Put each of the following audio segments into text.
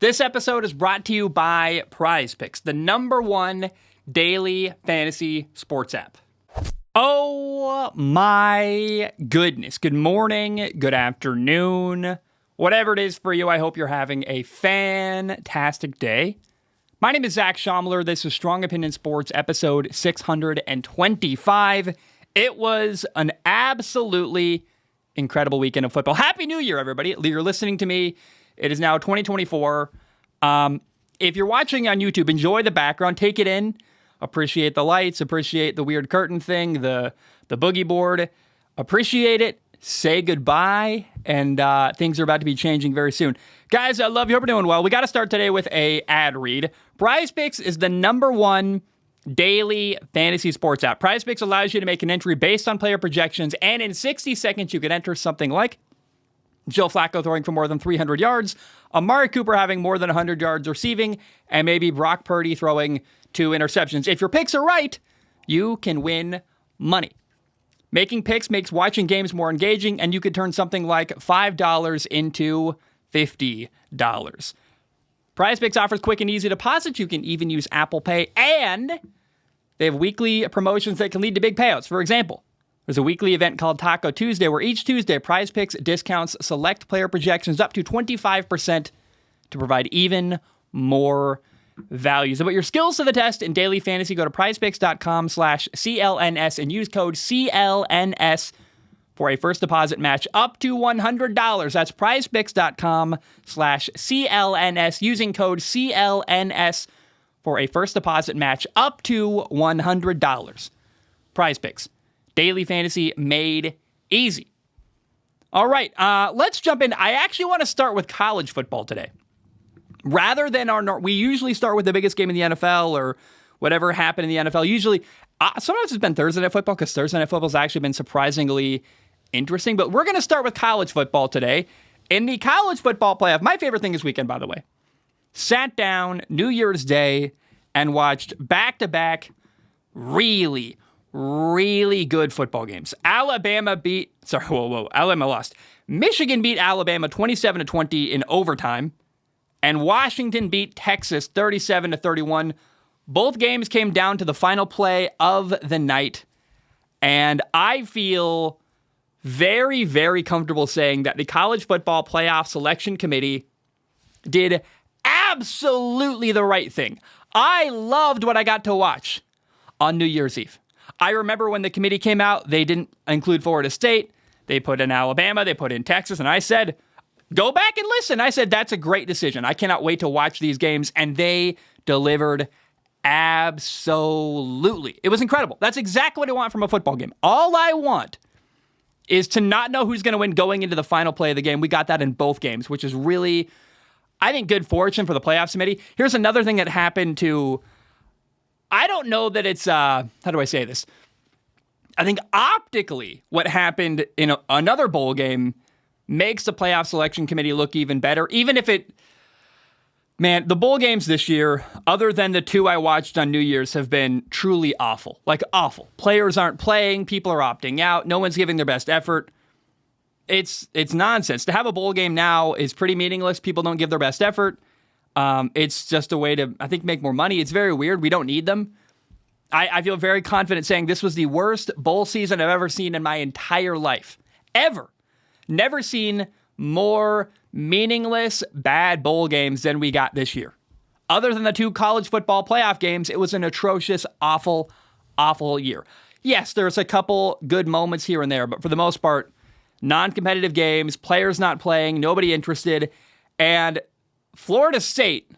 This episode is brought to you by Prize Picks, the #1 daily fantasy sports app. Oh my goodness. Good morning, good afternoon, whatever it is for you. I hope you're having a fantastic day. My name is Zach Schomler. This is Strong Opinion Sports, episode 625. It was an absolutely incredible weekend of football. Happy New Year, everybody. You're listening to me. It is now 2024. If you're watching on YouTube, enjoy the background. Take it in. Appreciate the lights. Appreciate the weird curtain thing, the boogie board. Appreciate it. Say goodbye. And things are about to be changing very soon. Guys, I love you. Hope you're doing well. We got to start today with a ad read. Prize Picks is the #1 daily fantasy sports app. Prize Picks allows you to make an entry based on player projections, and in 60 seconds, you can enter something like Joe Flacco throwing for more than 300 yards, Amari Cooper having more than 100 yards receiving, and maybe Brock Purdy throwing 2 interceptions. If your picks are right, you can win money. Making picks makes watching games more engaging, and you could turn something like $5 into $50. Prize Picks offers quick and easy deposits. You can even use Apple Pay, and they have weekly promotions that can lead to big payouts. For example, there's a weekly event called Taco Tuesday, where each Tuesday, Prize Picks discounts select player projections up to 25% to provide even more value. So put your skills to the test in daily fantasy. Go to prizepicks.com/CLNS and use code CLNS for a first deposit match up to $100. That's prizepicks.com/CLNS using code CLNS for a first deposit match up to $100. Prize Picks. Daily fantasy made easy. All right, let's jump in. I actually want to start with college football today. Rather than we usually start with the biggest game in the NFL or whatever happened in the NFL. Usually, sometimes it's been Thursday Night Football because Thursday Night Football has actually been surprisingly interesting. But we're going to start with college football today. In the college football playoff, my favorite thing this weekend, by the way, sat down New Year's Day and watched back-to-back really good football games. Alabama lost. Michigan beat Alabama 27-20 in overtime, and Washington beat Texas 37-31. Both games came down to the final play of the night, and I feel very, very comfortable saying that the College Football Playoff Selection Committee did absolutely the right thing. I loved what I got to watch on New Year's Eve. I remember when the committee came out, they didn't include Florida State. They put in Alabama. They put in Texas. And I said, go back and listen. I said, that's a great decision. I cannot wait to watch these games. And they delivered absolutely. It was incredible. That's exactly what I want from a football game. All I want is to not know who's going to win going into the final play of the game. We got that in both games, which is really, I think, good fortune for the playoffs committee. Here's another thing that happened to, I don't know that it's, how do I say this? I think optically what happened in another bowl game makes the playoff selection committee look even better. Even if the bowl games this year, other than the 2 I watched on New Year's, have been truly awful. Like awful. Players aren't playing. People are opting out. No one's giving their best effort. It's nonsense. To have a bowl game now is pretty meaningless. People don't give their best effort. It's just a way to, I think, make more money. It's very weird. We don't need them. I feel very confident saying this was the worst bowl season I've ever seen in my entire life. Ever. Never seen more meaningless, bad bowl games than we got this year. Other than the 2 college football playoff games, it was an atrocious, awful, awful year. Yes, there's a couple good moments here and there, but for the most part, non-competitive games, players not playing, nobody interested, and Florida State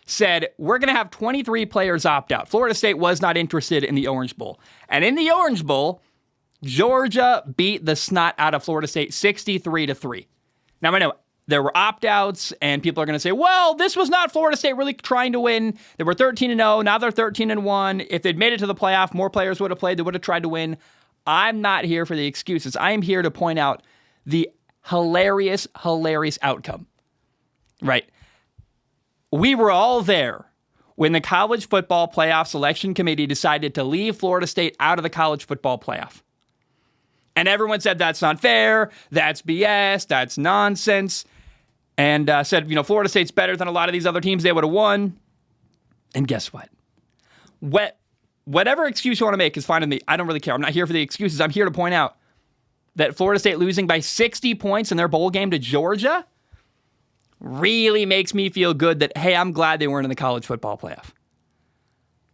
said, we're going to have 23 players opt out. Florida State was not interested in the Orange Bowl. And in the Orange Bowl, Georgia beat the snot out of Florida State 63-3. Now, I know there were opt-outs, and people are going to say, well, this was not Florida State really trying to win. They were 13-0. Now they're 13-1. If they'd made it to the playoff, more players would have played. They would have tried to win. I'm not here for the excuses. I am here to point out the hilarious outcome. Right? We were all there when the College Football Playoff Selection Committee decided to leave Florida State out of the college football playoff. And everyone said, that's not fair, that's BS, that's nonsense. and said, Florida State's better than a lot of these other teams. They would have won. And guess what? Whatever excuse you want to make is fine with me. I don't really care. I'm not here for the excuses. I'm here to point out that Florida State losing by 60 points in their bowl game to Georgia really makes me feel good that, hey, I'm glad they weren't in the college football playoff.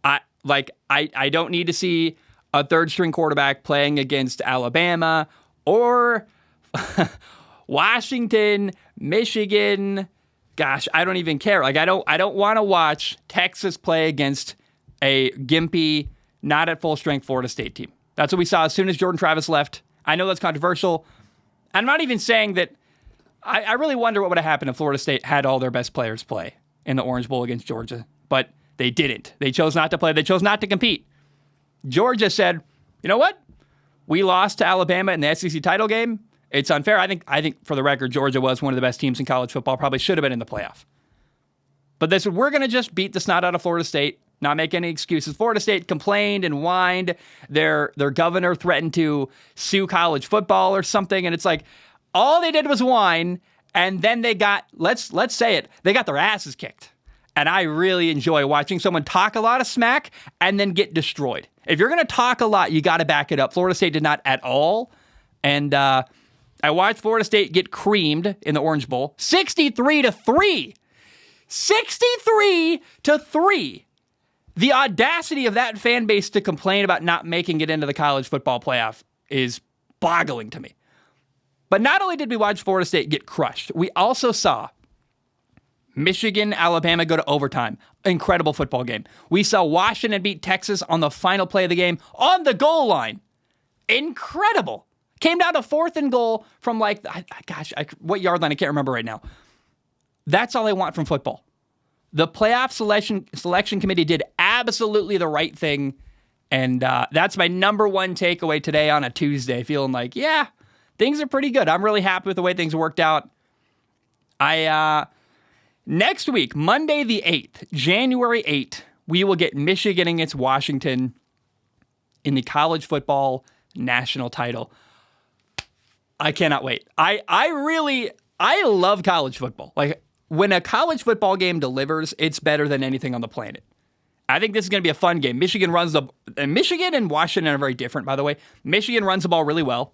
I don't need to see a third-string quarterback playing against Alabama or Washington, Michigan. Gosh, I don't even care. I don't want to watch Texas play against a gimpy, not at full strength Florida State team. That's what we saw as soon as Jordan Travis left. I know that's controversial. I'm not even saying that. I really wonder what would have happened if Florida State had all their best players play in the Orange Bowl against Georgia, but they didn't. They chose not to play. They chose not to compete. Georgia said, you know what? We lost to Alabama in the SEC title game. It's unfair. I think for the record, Georgia was one of the best teams in college football, probably should have been in the playoff. But they said, we're going to just beat the snot out of Florida State, not make any excuses. Florida State complained and whined. Their governor threatened to sue college football or something. And it's like, all they did was whine, and then they got, let's say it, they got their asses kicked. And I really enjoy watching someone talk a lot of smack and then get destroyed. If you're going to talk a lot, you got to back it up. Florida State did not at all. And I watched Florida State get creamed in the Orange Bowl. 63-3. 63-3. The audacity of that fan base to complain about not making it into the college football playoff is boggling to me. But not only did we watch Florida State get crushed, we also saw Michigan, Alabama go to overtime. Incredible football game. We saw Washington beat Texas on the final play of the game on the goal line. Incredible. Came down to 4th and goal from what yard line? I can't remember right now. That's all I want from football. The playoff selection committee did absolutely the right thing. And that's my number one takeaway today on a Tuesday, feeling like, yeah, things are pretty good. I'm really happy with the way things worked out. Next week, Monday the 8th, January 8th, we will get Michigan against Washington in the college football national title. I cannot wait. I love college football. Like, when a college football game delivers, it's better than anything on the planet. I think this is going to be a fun game. Michigan and Washington are very different, by the way. Michigan runs the ball really well.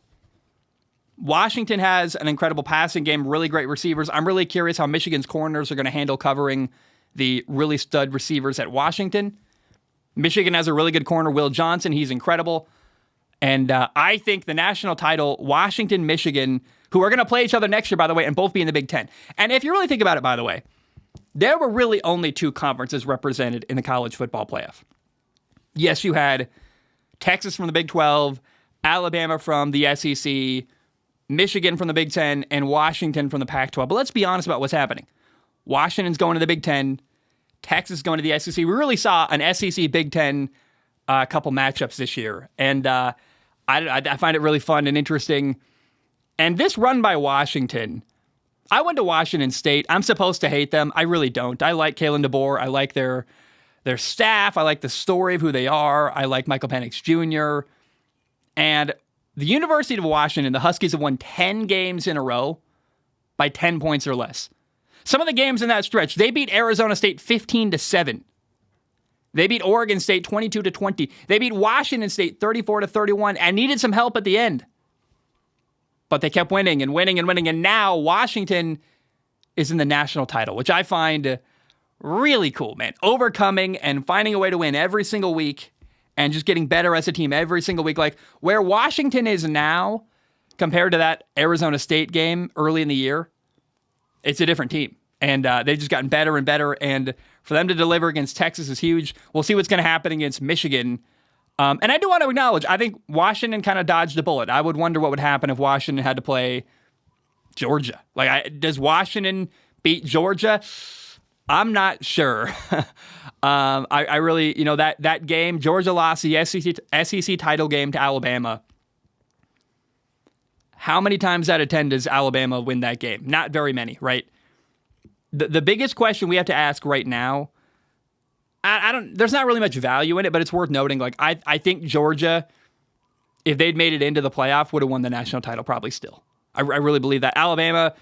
Washington has an incredible passing game, really great receivers. I'm really curious how Michigan's corners are going to handle covering the really stud receivers at Washington. Michigan has a really good corner, Will Johnson. He's incredible. And I think the national title, Washington, Michigan, who are going to play each other next year, by the way, and both be in the Big Ten. And if you really think about it, by the way, there were really only 2 conferences represented in the college football playoff. Yes, you had Texas from the Big 12, Alabama from the SEC, Michigan from the Big 10, and Washington from the Pac-12. But let's be honest about what's happening. Washington's going to the Big 10, Texas going to the SEC. We really saw an SEC Big 10 couple matchups this year. And I find it really fun and interesting. And this run by Washington, I went to Washington State. I'm supposed to hate them. I really don't. I like Kalen DeBoer. I like their staff. I like the story of who they are. I like Michael Penix Jr. And the University of Washington, the Huskies have won 10 games in a row by 10 points or less. Some of the games in that stretch, they beat Arizona State 15-7. They beat Oregon State 22-20. They beat Washington State 34-31 and needed some help at the end. But they kept winning and winning and winning. And now Washington is in the national title, which I find really cool, man. Overcoming and finding a way to win every single week and just getting better as a team every single week. Like where Washington is now compared to that Arizona State game early in the year, it's a different team. And they've just gotten better and better. And for them to deliver against Texas is huge. We'll see what's going to happen against Michigan. And I do want to acknowledge, I think Washington kind of dodged a bullet. I would wonder what would happen if Washington had to play Georgia. Does Washington beat Georgia? I'm not sure. I really, that game, Georgia lost the SEC title game to Alabama. How many times out of 10 does Alabama win that game? Not very many, right? The biggest question we have to ask right now, there's not really much value in it, but it's worth noting. I think Georgia, if they'd made it into the playoff, would have won the national title probably still. I really believe that. Alabama,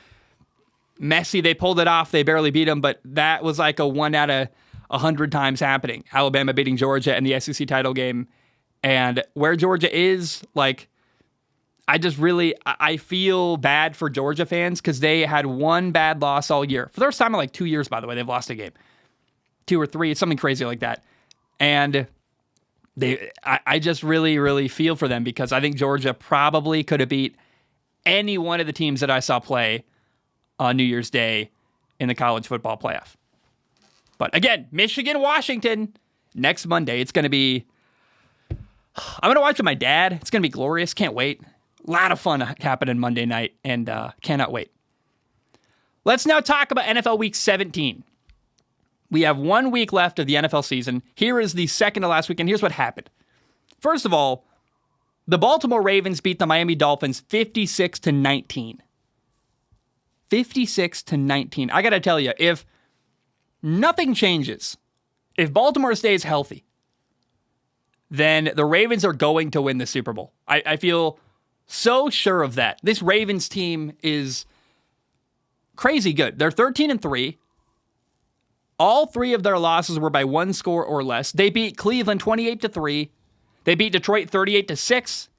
messy. They pulled it off. They barely beat them, but that was like a 1 out of 100 times happening. Alabama beating Georgia in the SEC title game. And where Georgia is, like, I feel bad for Georgia fans because they had one bad loss all year. For the first time in like 2 years, by the way, they've lost a game. 2 or 3, something crazy like that. And I just really, really feel for them because I think Georgia probably could have beat any one of the teams that I saw play on New Year's Day in the college football playoff. But again, Michigan, Washington, next Monday. It's going to be, I'm going to watch with my dad. It's going to be glorious. Can't wait. A lot of fun happening Monday night, and cannot wait. Let's now talk about NFL Week 17. We have 1 week left of the NFL season. Here is the second to last week, and here's what happened. First of all, the Baltimore Ravens beat the Miami Dolphins 56-19. 56-19. I got to tell you, if nothing changes, if Baltimore stays healthy, then the Ravens are going to win the Super Bowl. I feel so sure of that. This Ravens team is crazy good. They're 13-3. All 3 of their losses were by 1 score or less. They beat Cleveland 28-3. They beat Detroit 38-6.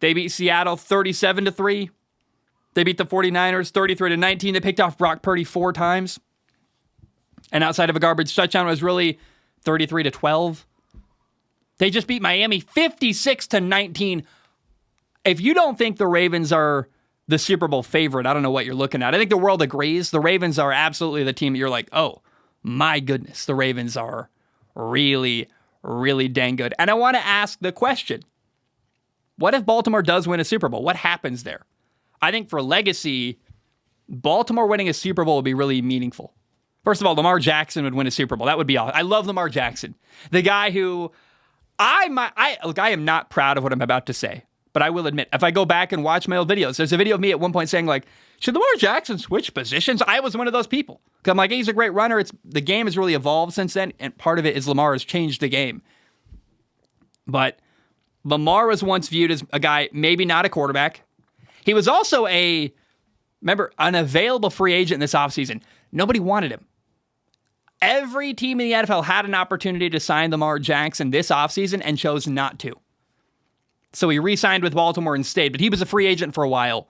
They beat Seattle 37-3. They beat the 49ers 33-19. They picked off Brock Purdy 4 times. And outside of a garbage touchdown, it was really 33-12. They just beat Miami 56-19. If you don't think the Ravens are the Super Bowl favorite, I don't know what you're looking at. I think the world agrees. The Ravens are absolutely the team that you're like, oh, my goodness, the Ravens are really, really dang good. And I want to ask the question, what if Baltimore does win a Super Bowl? What happens there? I think for legacy, Baltimore winning a Super Bowl would be really meaningful. First of all, Lamar Jackson would win a Super Bowl. That would be awesome. I love Lamar Jackson. The guy who, I am not proud of what I'm about to say. But I will admit, if I go back and watch my old videos, there's a video of me at one point saying, like, should Lamar Jackson switch positions? I was one of those people. Because I'm like, he's a great runner. The game has really evolved since then, and part of it is Lamar has changed the game. But Lamar was once viewed as a guy, maybe not a quarterback. He was also an available free agent this offseason. Nobody wanted him. Every team in the NFL had an opportunity to sign Lamar Jackson this offseason and chose not to. So he re-signed with Baltimore and stayed, but he was a free agent for a while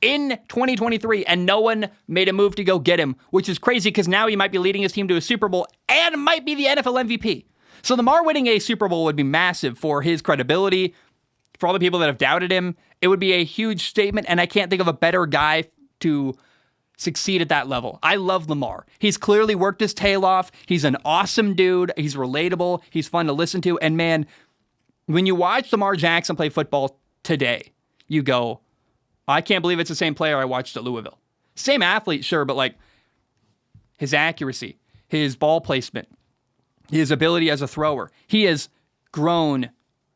in 2023, and no one made a move to go get him, which is crazy because now he might be leading his team to a Super Bowl and might be the NFL MVP. So Lamar winning a Super Bowl would be massive for his credibility, for all the people that have doubted him. It would be a huge statement, and I can't think of a better guy to succeed at that level. I love Lamar. He's clearly worked his tail off. He's an awesome dude. He's relatable. He's fun to listen to. And man, when you watch Lamar Jackson play football today, you go, I can't believe it's the same player I watched at Louisville. Same athlete, sure, but like his accuracy, his ball placement, his ability as a thrower. He has grown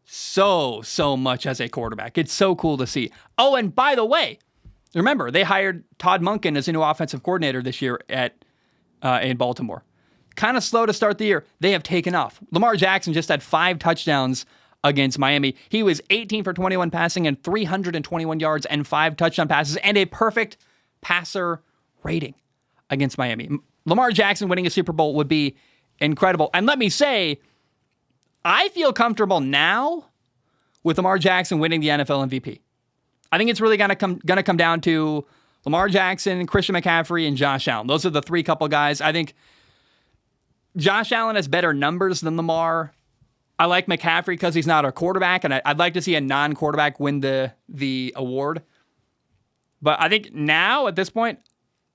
so much as a quarterback. It's so cool to see. Oh, and by the way, remember, they hired Todd Monken as a new offensive coordinator this year in Baltimore. Kind of slow to start the year. They have taken off. Lamar Jackson just had 5 touchdowns against Miami. He was 18 for 21 passing and 321 yards and 5 touchdown passes and a perfect passer rating against Miami. Lamar Jackson winning a Super Bowl would be incredible. And let me say, I feel comfortable now with Lamar Jackson winning the NFL MVP. I think it's really gonna come down to Lamar Jackson, Christian McCaffrey, and Josh Allen. Those are the 3 couple guys. I think Josh Allen has better numbers than Lamar. I like McCaffrey because he's not a quarterback, and I'd like to see a non-quarterback win the award. But I think now, at this point,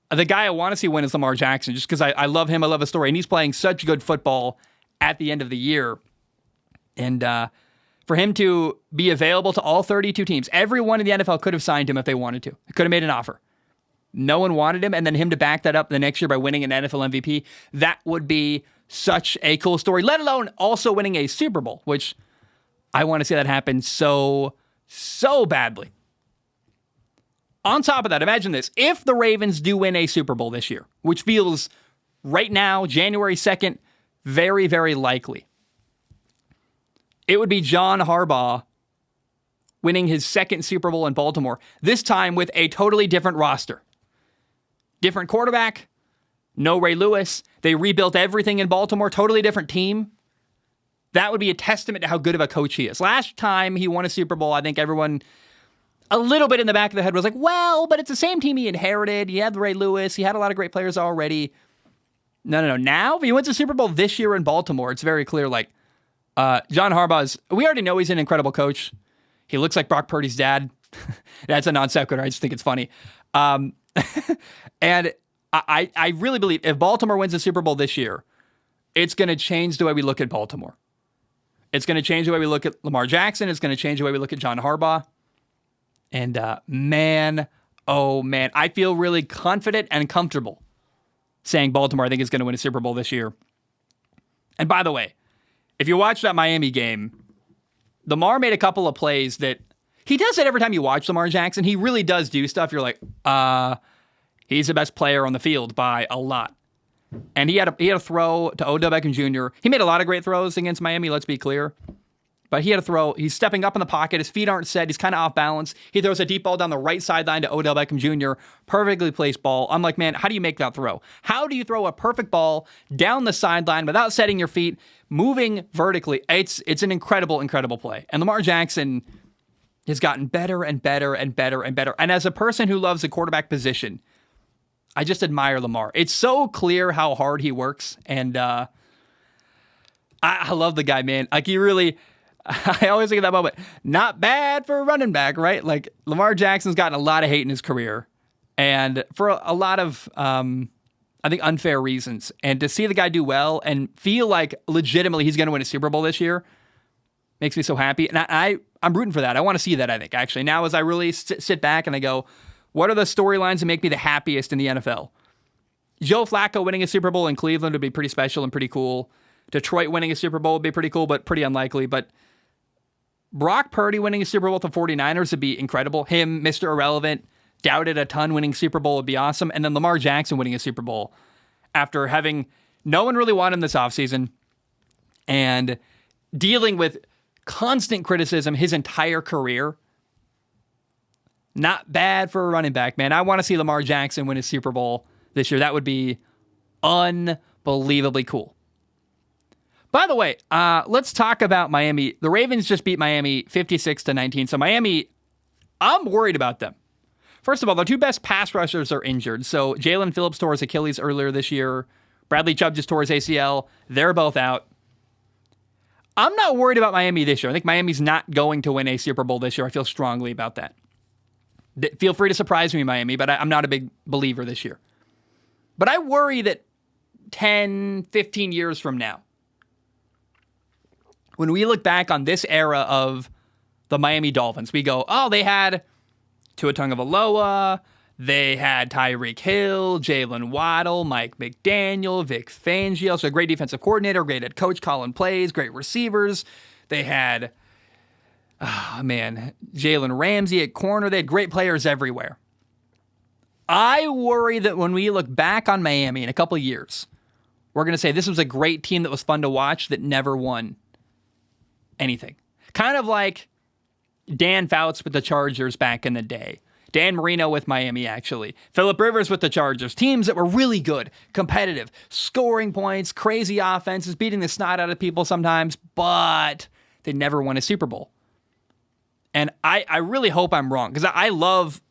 the guy I want to see win is Lamar Jackson, just because I love him, I love his story, and he's playing such good football at the end of the year. And for him to be available to all 32 teams, everyone in the NFL could have signed him if they wanted to. They could have made an offer. No one wanted him, and then him to back that up the next year by winning an NFL MVP, that would be such a cool story, let alone also winning a Super Bowl, which I want to see that happen so badly. On top of that, imagine this. If the Ravens do win a Super Bowl this year, which feels right now, January 2nd, very, very likely, it would be John Harbaugh winning his 2nd Super Bowl in Baltimore, this time with a totally different roster. Different quarterback, no Ray Lewis. They rebuilt everything in Baltimore, totally different team. That would be a testament to how good of a coach he is. Last time he won a Super Bowl, I think everyone a little bit in the back of the head was like, well, but it's the same team he inherited. He had Ray Lewis. He had a lot of great players already. No. Now, if he wins a Super Bowl this year in Baltimore, it's very clear, like, John Harbaugh's, we already know he's an incredible coach. He looks like Brock Purdy's dad. That's a non sequitur. I just think it's funny. And I really believe if Baltimore wins the Super Bowl this year, it's going to change the way we look at Baltimore. It's going to change the way we look at Lamar Jackson. It's going to change the way we look at John Harbaugh. And man, I feel really confident and comfortable saying Baltimore, I think, is going to win a Super Bowl this year. And by the way, if you watch that Miami game, Lamar made a couple of plays that he does it every time you watch Lamar Jackson. He really does do stuff. You're like, he's the best player on the field by a lot. And he had a throw to Odell Beckham Jr. He made a lot of great throws against Miami, let's be clear. But he had a throw. He's stepping up in the pocket. His feet aren't set. He's kind of off balance. He throws a deep ball down the right sideline to Odell Beckham Jr. Perfectly placed ball. I'm like, man, how do you make that throw? How do you throw a perfect ball down the sideline without setting your feet, moving vertically? It's an incredible, incredible play. And Lamar Jackson has gotten better and better and better and better. And as a person who loves the quarterback position, I just admire Lamar. It's so clear how hard he works. And I love the guy, man. Like, he really... I always think of that moment. Not bad for a running back, right? Like, Lamar Jackson's gotten a lot of hate in his career, and for a lot of, I think, unfair reasons. And to see the guy do well and feel like legitimately he's going to win a Super Bowl this year makes me so happy. And I'm rooting for that. I want to see that, I think, actually. Now, as I really sit back and I go, what are the storylines that make me the happiest in the NFL? Joe Flacco winning a Super Bowl in Cleveland would be pretty special and pretty cool. Detroit winning a Super Bowl would be pretty cool, but pretty unlikely. But Brock Purdy winning a Super Bowl with the 49ers would be incredible. Him, Mr. Irrelevant, doubted a ton, winning Super Bowl would be awesome. And then Lamar Jackson winning a Super Bowl after having no one really want him this offseason and dealing with constant criticism his entire career. Not bad for a running back, man. I want to see Lamar Jackson win a Super Bowl this year. That would be unbelievably cool. By the way, let's talk about Miami. The Ravens just beat Miami 56-19. So Miami, I'm worried about them. First of all, their two best pass rushers are injured. So Jalen Phillips tore his Achilles earlier this year. Bradley Chubb just tore his ACL. They're both out. I'm not worried about Miami this year. I think Miami's not going to win a Super Bowl this year. I feel strongly about that. Feel free to surprise me, Miami, but I'm not a big believer this year. But I worry that 10, 15 years from now, when we look back on this era of the Miami Dolphins, we go, oh, they had Tua Tagovailoa, they had Tyreek Hill, Jalen Waddle, Mike McDaniel, Vic Fangio, so a great defensive coordinator, great head coach, calling plays, great receivers. They had, Jalen Ramsey at corner. They had great players everywhere. I worry that when we look back on Miami in a couple of years, we're going to say this was a great team that was fun to watch that never won anything. Kind of like Dan Fouts with the Chargers back in the day. Dan Marino with Miami, actually. Phillip Rivers with the Chargers. Teams that were really good, competitive, scoring points, crazy offenses, beating the snot out of people sometimes, but they never won a Super Bowl. And I really hope I'm wrong, because I love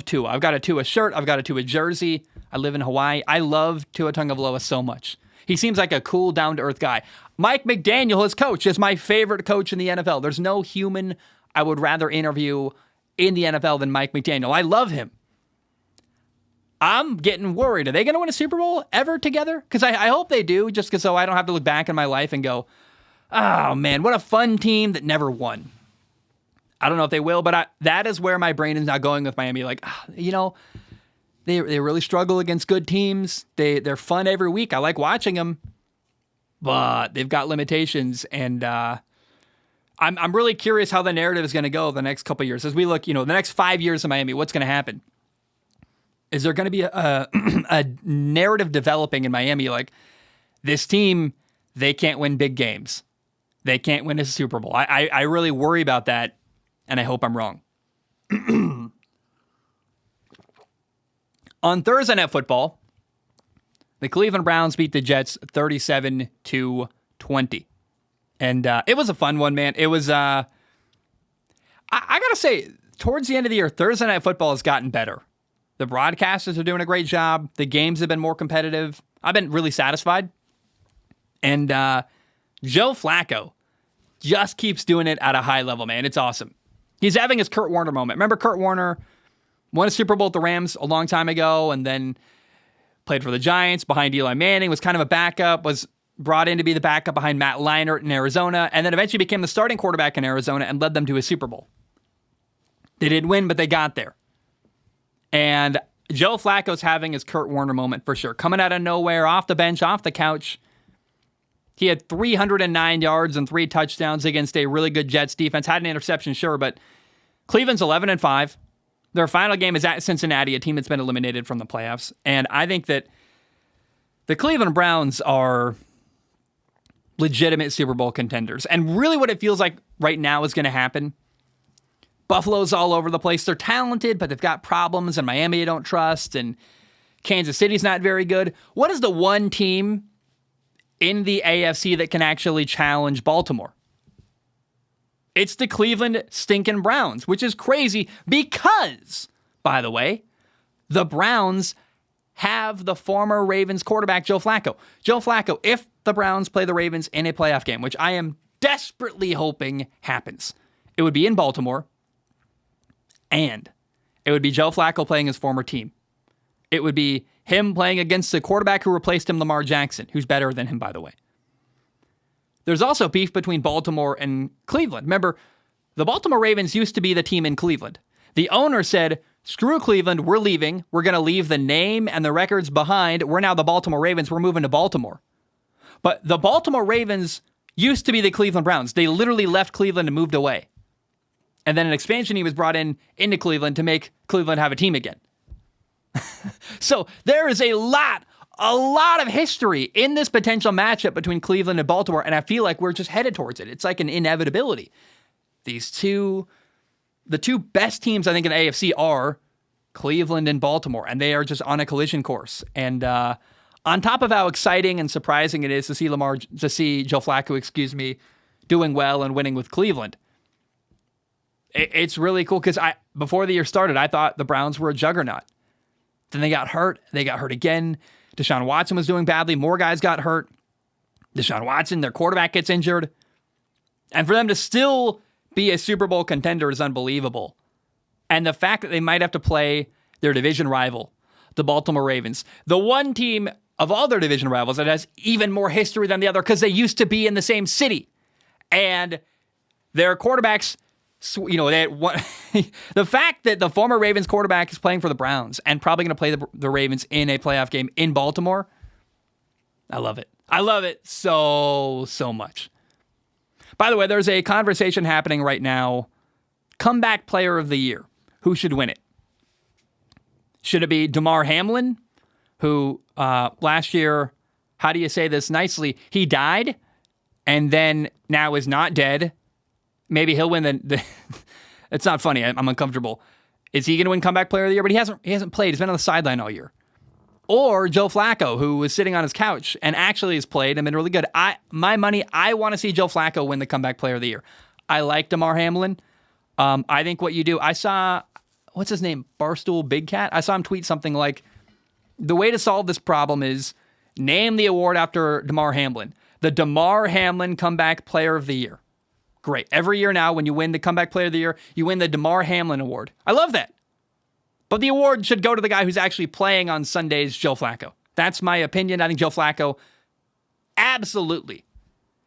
Tua. I've got a Tua shirt. I've got a Tua jersey. I live in Hawaii. I love Tua Tagovailoa so much. He seems like a cool, down-to-earth guy. Mike McDaniel, his coach, is my favorite coach in the NFL. There's no human I would rather interview in the NFL than Mike McDaniel. I love him. I'm getting worried. Are they going to win a Super Bowl ever together? Because I hope they do, just so I don't have to look back in my life and go, oh, man, what a fun team that never won. I don't know if they will, but that is where my brain is now going with Miami. Like, they really struggle against good teams. They're fun every week. I like watching them, but they've got limitations. And I'm really curious how the narrative is going to go the next couple of years. As we look, the next 5 years in Miami, what's going to happen? Is there going to be a narrative developing in Miami? Like, this team, they can't win big games. They can't win a Super Bowl. I really worry about that, and I hope I'm wrong. On Thursday Night Football, the Cleveland Browns beat the Jets 37-20. And it was a fun one, man. It was, I got to say, towards the end of the year, Thursday Night Football has gotten better. The broadcasters are doing a great job. The games have been more competitive. I've been really satisfied. And Joe Flacco just keeps doing it at a high level, man. It's awesome. He's having his Kurt Warner moment. Remember Kurt Warner won a Super Bowl with the Rams a long time ago and then played for the Giants behind Eli Manning, was kind of a backup, was brought in to be the backup behind Matt Leinart in Arizona, and then eventually became the starting quarterback in Arizona and led them to a Super Bowl. They didn't win, but they got there. And Joe Flacco's having his Kurt Warner moment for sure. Coming out of nowhere, off the bench, off the couch. He had 309 yards and 3 touchdowns against a really good Jets defense. Had an interception, sure, but Cleveland's 11-5. Their final game is at Cincinnati, a team that's been eliminated from the playoffs. And I think that the Cleveland Browns are legitimate Super Bowl contenders. And really what it feels like right now is going to happen. Buffalo's all over the place. They're talented, but they've got problems, and Miami you don't trust, and Kansas City's not very good. What is the one team in the AFC that can actually challenge Baltimore? It's the Cleveland stinking Browns, which is crazy because, by the way, the Browns have the former Ravens quarterback, Joe Flacco. Joe Flacco, if the Browns play the Ravens in a playoff game, which I am desperately hoping happens, it would be in Baltimore, and it would be Joe Flacco playing his former team. It would be him playing against the quarterback who replaced him, Lamar Jackson, who's better than him, by the way. There's also beef between Baltimore and Cleveland. Remember, the Baltimore Ravens used to be the team in Cleveland. The owner said, screw Cleveland, we're leaving. We're going to leave the name and the records behind. We're now the Baltimore Ravens. We're moving to Baltimore. But the Baltimore Ravens used to be the Cleveland Browns. They literally left Cleveland and moved away. And then an expansion team was brought into Cleveland to make Cleveland have a team again. So there is a lot of history in this potential matchup between Cleveland and Baltimore, and I feel like we're just headed towards it. It's like an inevitability. The two best teams, I think, in the AFC are Cleveland and Baltimore, and they are just on a collision course. And on top of how exciting and surprising it is to see Joe Flacco, doing well and winning with Cleveland, it's really cool because before the year started, I thought the Browns were a juggernaut. Then they got hurt. They got hurt again. Deshaun Watson was doing badly. More guys got hurt. Deshaun Watson, their quarterback, gets injured. And for them to still be a Super Bowl contender is unbelievable. And the fact that they might have to play their division rival, the Baltimore Ravens, the one team of all their division rivals that has even more history than the other because they used to be in the same city. And their quarterbacks, they had one, the fact that the former Ravens quarterback is playing for the Browns and probably going to play the Ravens in a playoff game in Baltimore, I love it. I love it so much. By the way, there's a conversation happening right now. Comeback player of the year. Who should win it? Should it be Damar Hamlin, who last year, how do you say this nicely? He died and then now is not dead. Maybe he'll win the it's not funny. I'm uncomfortable. Is he going to win comeback player of the year? But he hasn't played. He's been on the sideline all year. Or Joe Flacco, who was sitting on his couch and actually has played and been really good. My money, I want to see Joe Flacco win the comeback player of the year. I like Damar Hamlin. I think what you do, I saw, what's his name? Barstool Big Cat? I saw him tweet something like, the way to solve this problem is name the award after Damar Hamlin. The Damar Hamlin Comeback Player of the Year. Great. Every year now, when you win the Comeback Player of the Year, you win the Damar Hamlin Award. I love that. But the award should go to the guy who's actually playing on Sundays, Joe Flacco. That's my opinion. I think Joe Flacco absolutely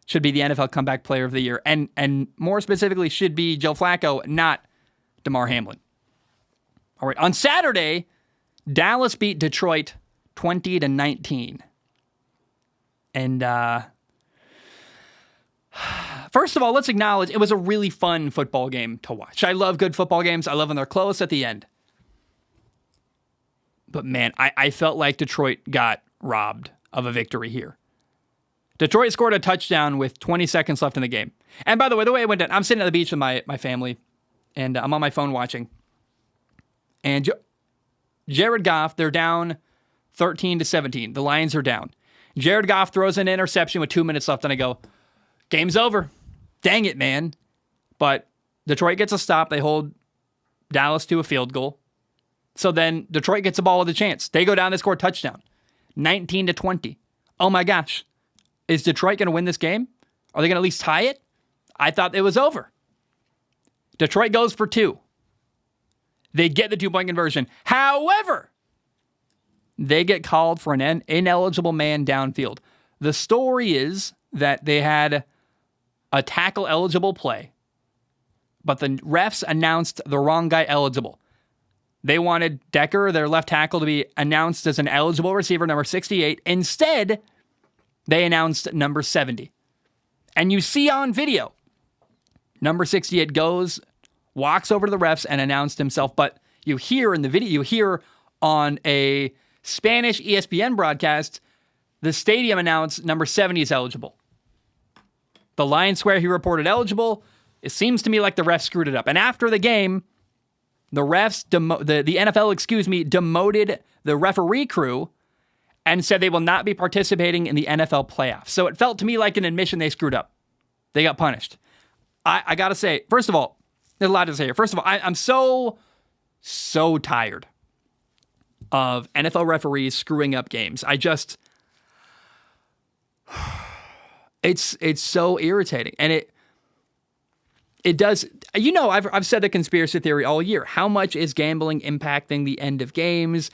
should be the NFL Comeback Player of the Year. And more specifically, should be Joe Flacco, not Damar Hamlin. All right. On Saturday, Dallas beat Detroit 20-19. And first of all, let's acknowledge it was a really fun football game to watch. I love good football games. I love when they're close at the end. But man, I felt like Detroit got robbed of a victory here. Detroit scored a touchdown with 20 seconds left in the game. And by the way it went down, I'm sitting at the beach with my family, and I'm on my phone watching. And Jared Goff, they're down 13-17. The Lions are down. Jared Goff throws an interception with 2 minutes left, and I go, game's over. Dang it, man. But Detroit gets a stop. They hold Dallas to a field goal. So then Detroit gets the ball with a chance. They go down, they score a touchdown. 19-20. Oh my gosh. Is Detroit going to win this game? Are they going to at least tie it? I thought it was over. Detroit goes for 2. They get the 2-point conversion. However, they get called for an ineligible man downfield. The story is that they had a tackle-eligible play, but the refs announced the wrong guy eligible. They wanted Decker, their left tackle, to be announced as an eligible receiver, number 68. Instead, they announced number 70. And you see on video, number 68 goes, walks over to the refs and announced himself. But you hear in the video, you hear on a Spanish ESPN broadcast, the stadium announced number 70 is eligible. The Lions swear he reported eligible. It seems to me like the refs screwed it up. And after the game, the refs, the NFL, demoted the referee crew and said they will not be participating in the NFL playoffs. So it felt to me like an admission they screwed up. They got punished. I got to say, first of all, there's a lot to say here. First of all, I'm so tired of NFL referees screwing up games. It's so irritating. And it does, I've said the conspiracy theory all year. How much is gambling impacting the end of games?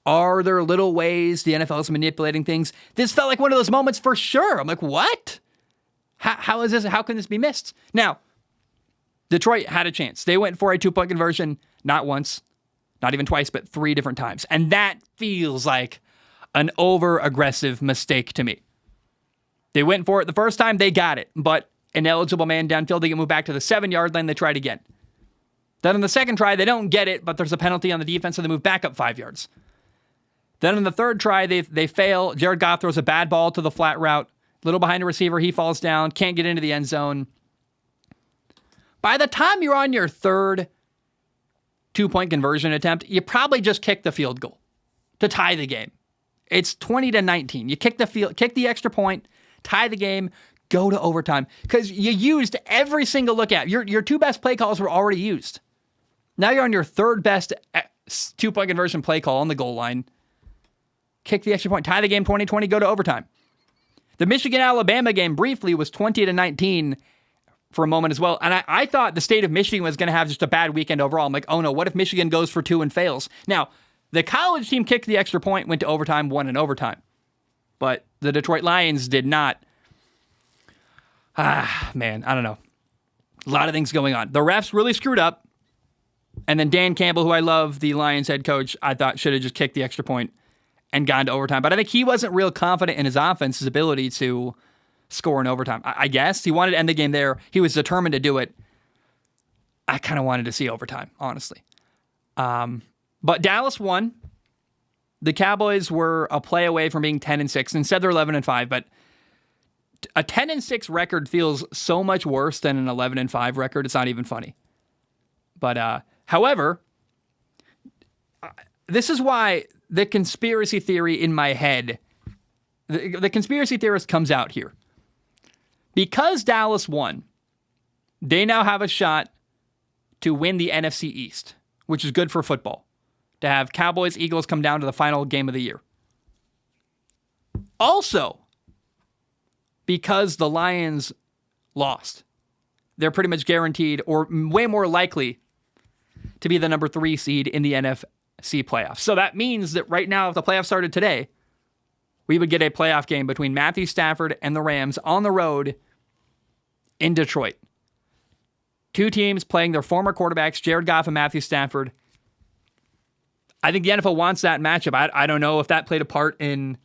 Are there little ways the NFL is manipulating things? This felt like one of those moments for sure. I'm like, what? How is this? How can this be missed? Now, Detroit had a chance. They went for a 2-point conversion, not once, not even twice, but 3 different times. And that feels like an over-aggressive mistake to me. They went for it the first time, they got it. But ineligible man downfield, they get moved back to the 7-yard line, they tried again. Then on the second try, they don't get it, but there's a penalty on the defense, so they move back up 5 yards. Then on the third try, they fail. Jared Goff throws a bad ball to the flat route. Little behind the receiver, he falls down, can't get into the end zone. By the time you're on your third 2-point conversion attempt, you probably just kick the field goal to tie the game. It's 20-19. You kick the extra point, tie the game, go to overtime. Because you used every single look at. Your 2 best play calls were already used. Now you're on your third best 2-point conversion play call on the goal line. Kick the extra point, tie the game 20-20, go to overtime. The Michigan-Alabama game briefly was 20-19 for a moment as well. And I thought the state of Michigan was going to have just a bad weekend overall. I'm like, oh no, what if Michigan goes for 2 and fails? Now, the college team kicked the extra point, went to overtime, won in overtime. But the Detroit Lions did not. Man, I don't know. A lot of things going on. The refs really screwed up. And then Dan Campbell, who I love, the Lions head coach, I thought should have just kicked the extra point and gone to overtime. But I think he wasn't real confident in his offense's ability to score in overtime. I guess he wanted to end the game there. He was determined to do it. I kind of wanted to see overtime, honestly. But Dallas won. The Cowboys were a play away from being 10-6. Instead, they're 11-5. But a 10-6 record feels so much worse than an 11-5 record. It's not even funny. But however, this is why the conspiracy theory in my head, the conspiracy theorist comes out here. Because Dallas won, they now have a shot to win the NFC East, which is good for football. To have Cowboys, Eagles come down to the final game of the year. Also, because the Lions lost, they're pretty much guaranteed, or way more likely, to be the number 3 seed in the NFC playoffs. So that means that right now, if the playoffs started today, we would get a playoff game between Matthew Stafford and the Rams on the road in Detroit. 2 teams playing their former quarterbacks, Jared Goff and Matthew Stafford. I think the NFL wants that matchup. I don't know if that played a part in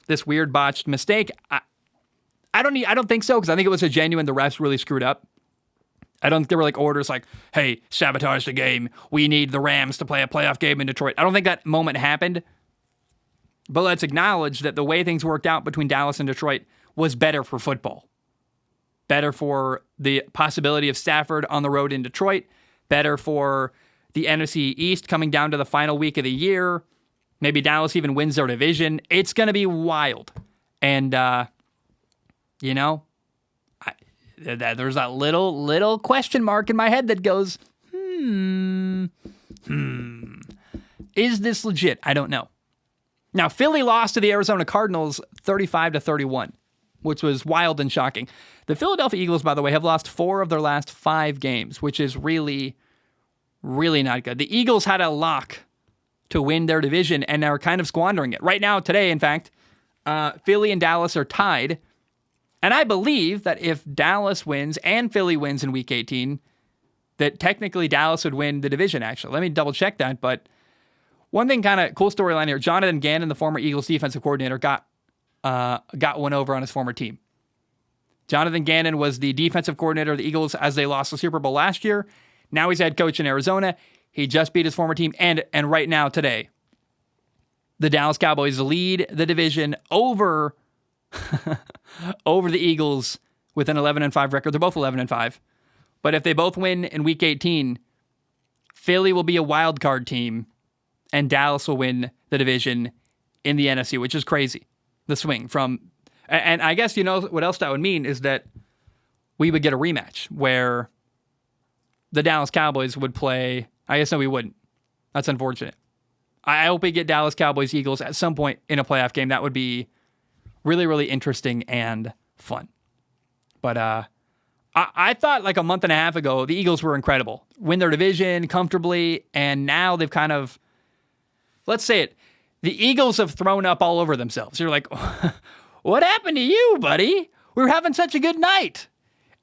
this weird botched mistake. I don't think so, because I think it was a genuine, the refs really screwed up. I don't think there were like orders like, hey, sabotage the game. We need the Rams to play a playoff game in Detroit. I don't think that moment happened. But let's acknowledge that the way things worked out between Dallas and Detroit was better for football. Better for the possibility of Stafford on the road in Detroit. Better for the NFC East coming down to the final week of the year. Maybe Dallas even wins their division. It's going to be wild. And, there's that little question mark in my head that goes, is this legit? I don't know. Now, Philly lost to the Arizona Cardinals 35-31, which was wild and shocking. The Philadelphia Eagles, by the way, have lost 4 of their last 5 games, which is really, really not good. The Eagles had a lock to win their division and are kind of squandering it. Right now, today, in fact, Philly and Dallas are tied. And I believe that if Dallas wins and Philly wins in Week 18, that technically Dallas would win the division, actually. Let me double check that. But one thing, kind of cool storyline here, Jonathan Gannon, the former Eagles defensive coordinator, got one over on his former team. Jonathan Gannon was the defensive coordinator of the Eagles as they lost the Super Bowl last year. Now he's head coach in Arizona. He just beat his former team. And right now, today, the Dallas Cowboys lead the division over the Eagles with an 11-5 record. They're both 11-5. But if they both win in Week 18, Philly will be a wild card team, and Dallas will win the division in the NFC, which is crazy. The swing from... And I guess, what else that would mean is that we would get a rematch where the Dallas Cowboys would play... I guess no, we wouldn't. That's unfortunate. I hope we get Dallas Cowboys Eagles at some point in a playoff game. That would be really, really interesting and fun. But I thought like a month and a half ago, the Eagles were incredible. Win their division comfortably, and now they've kind of... Let's say it. The Eagles have thrown up all over themselves. You're like... What happened to you, buddy? We were having such a good night.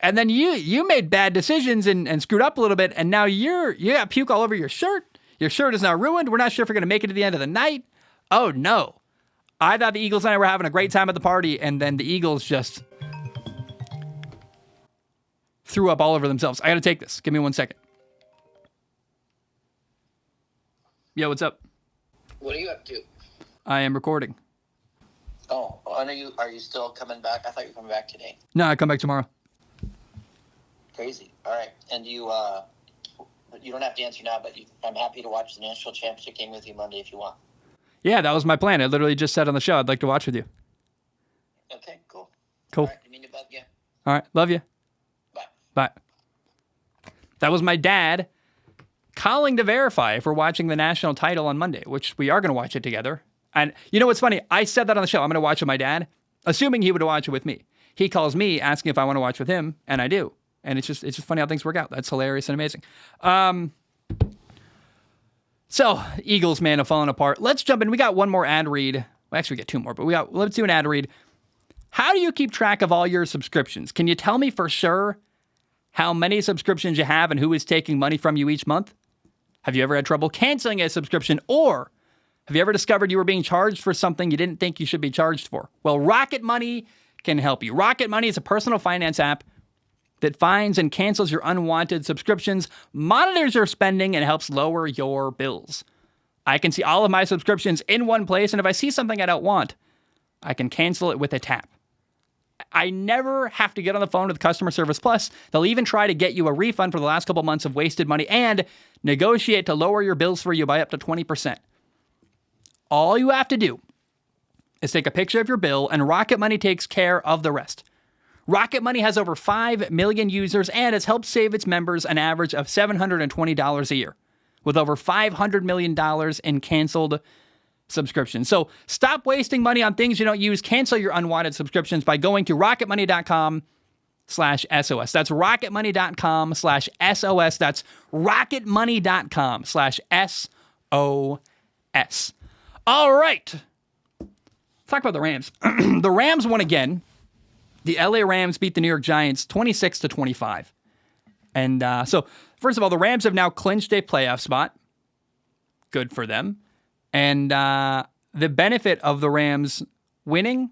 And then you made bad decisions and screwed up a little bit, and now you got puke all over your shirt. Your shirt is now ruined. We're not sure if we're going to make it to the end of the night. Oh, no. I thought the Eagles and I were having a great time at the party, and then the Eagles just threw up all over themselves. I got to take this. Give me 1 second. Yo, what's up? What are you up to? I am recording. Oh, are you still coming back? I thought you were coming back today. No, I come back tomorrow. Crazy. All right. And you don't have to answer now, but I'm happy to watch the national championship game with you Monday if you want. Yeah, that was my plan. I literally just said on the show I'd like to watch with you. Okay, cool. Cool. All right, I mean to bug you. All right, love you. Bye. Bye. That was my dad calling to verify if we're watching the national title on Monday, which we are going to watch it together. And you know what's funny? I said that on the show. I'm going to watch with my dad, assuming he would watch it with me. He calls me asking if I want to watch with him, and I do. And it's just funny how things work out. That's hilarious and amazing. So Eagles, man, have fallen apart. Let's jump in. We got one more ad read. Well, actually, we got 2 more, but let's do an ad read. How do you keep track of all your subscriptions? Can you tell me for sure how many subscriptions you have and who is taking money from you each month? Have you ever had trouble canceling a subscription, or have you ever discovered you were being charged for something you didn't think you should be charged for? Well, Rocket Money can help you. Rocket Money is a personal finance app that finds and cancels your unwanted subscriptions, monitors your spending, and helps lower your bills. I can see all of my subscriptions in one place, and if I see something I don't want, I can cancel it with a tap. I never have to get on the phone with Customer Service Plus. They'll even try to get you a refund for the last couple months of wasted money and negotiate to lower your bills for you by up to 20%. All you have to do is take a picture of your bill, and Rocket Money takes care of the rest. Rocket Money has over 5 million users and has helped save its members an average of $720 a year, with over $500 million in canceled subscriptions. So stop wasting money on things you don't use. Cancel your unwanted subscriptions by going to rocketmoney.com/SOS. That's rocketmoney.com/SOS. That's rocketmoney.com/SOS. All right. Let's talk about the Rams. The Rams won again. The LA Rams beat the New York Giants 26-25. And so, first of all, the Rams have now clinched a playoff spot. Good for them. And the benefit of the Rams winning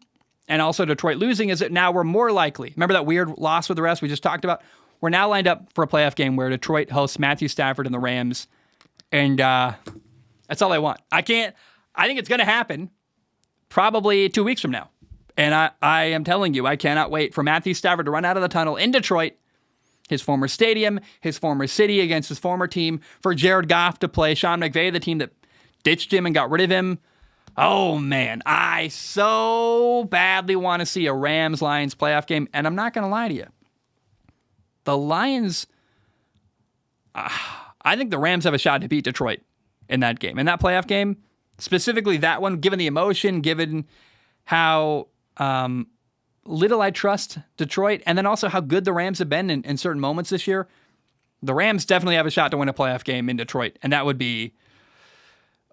and also Detroit losing is that now we're more likely. Remember that weird loss with the rest we just talked about? We're now lined up for a playoff game where Detroit hosts Matthew Stafford and the Rams. And that's all I want. I think it's going to happen probably 2 weeks from now. And I am telling you, I cannot wait for Matthew Stafford to run out of the tunnel in Detroit his former stadium, his former city against his former team, for Jared Goff to play Sean McVay, the team that ditched him and got rid of him. Oh, man, I so badly want to see a Rams-Lions playoff game, and I'm not going to lie to you. The Lions, I think the Rams have a shot to beat Detroit in that game. In that playoff game, specifically that one, given the emotion, given how little I trust Detroit, and then also how good the Rams have been in certain moments this year, the Rams definitely have a shot to win a playoff game in Detroit, and that would be,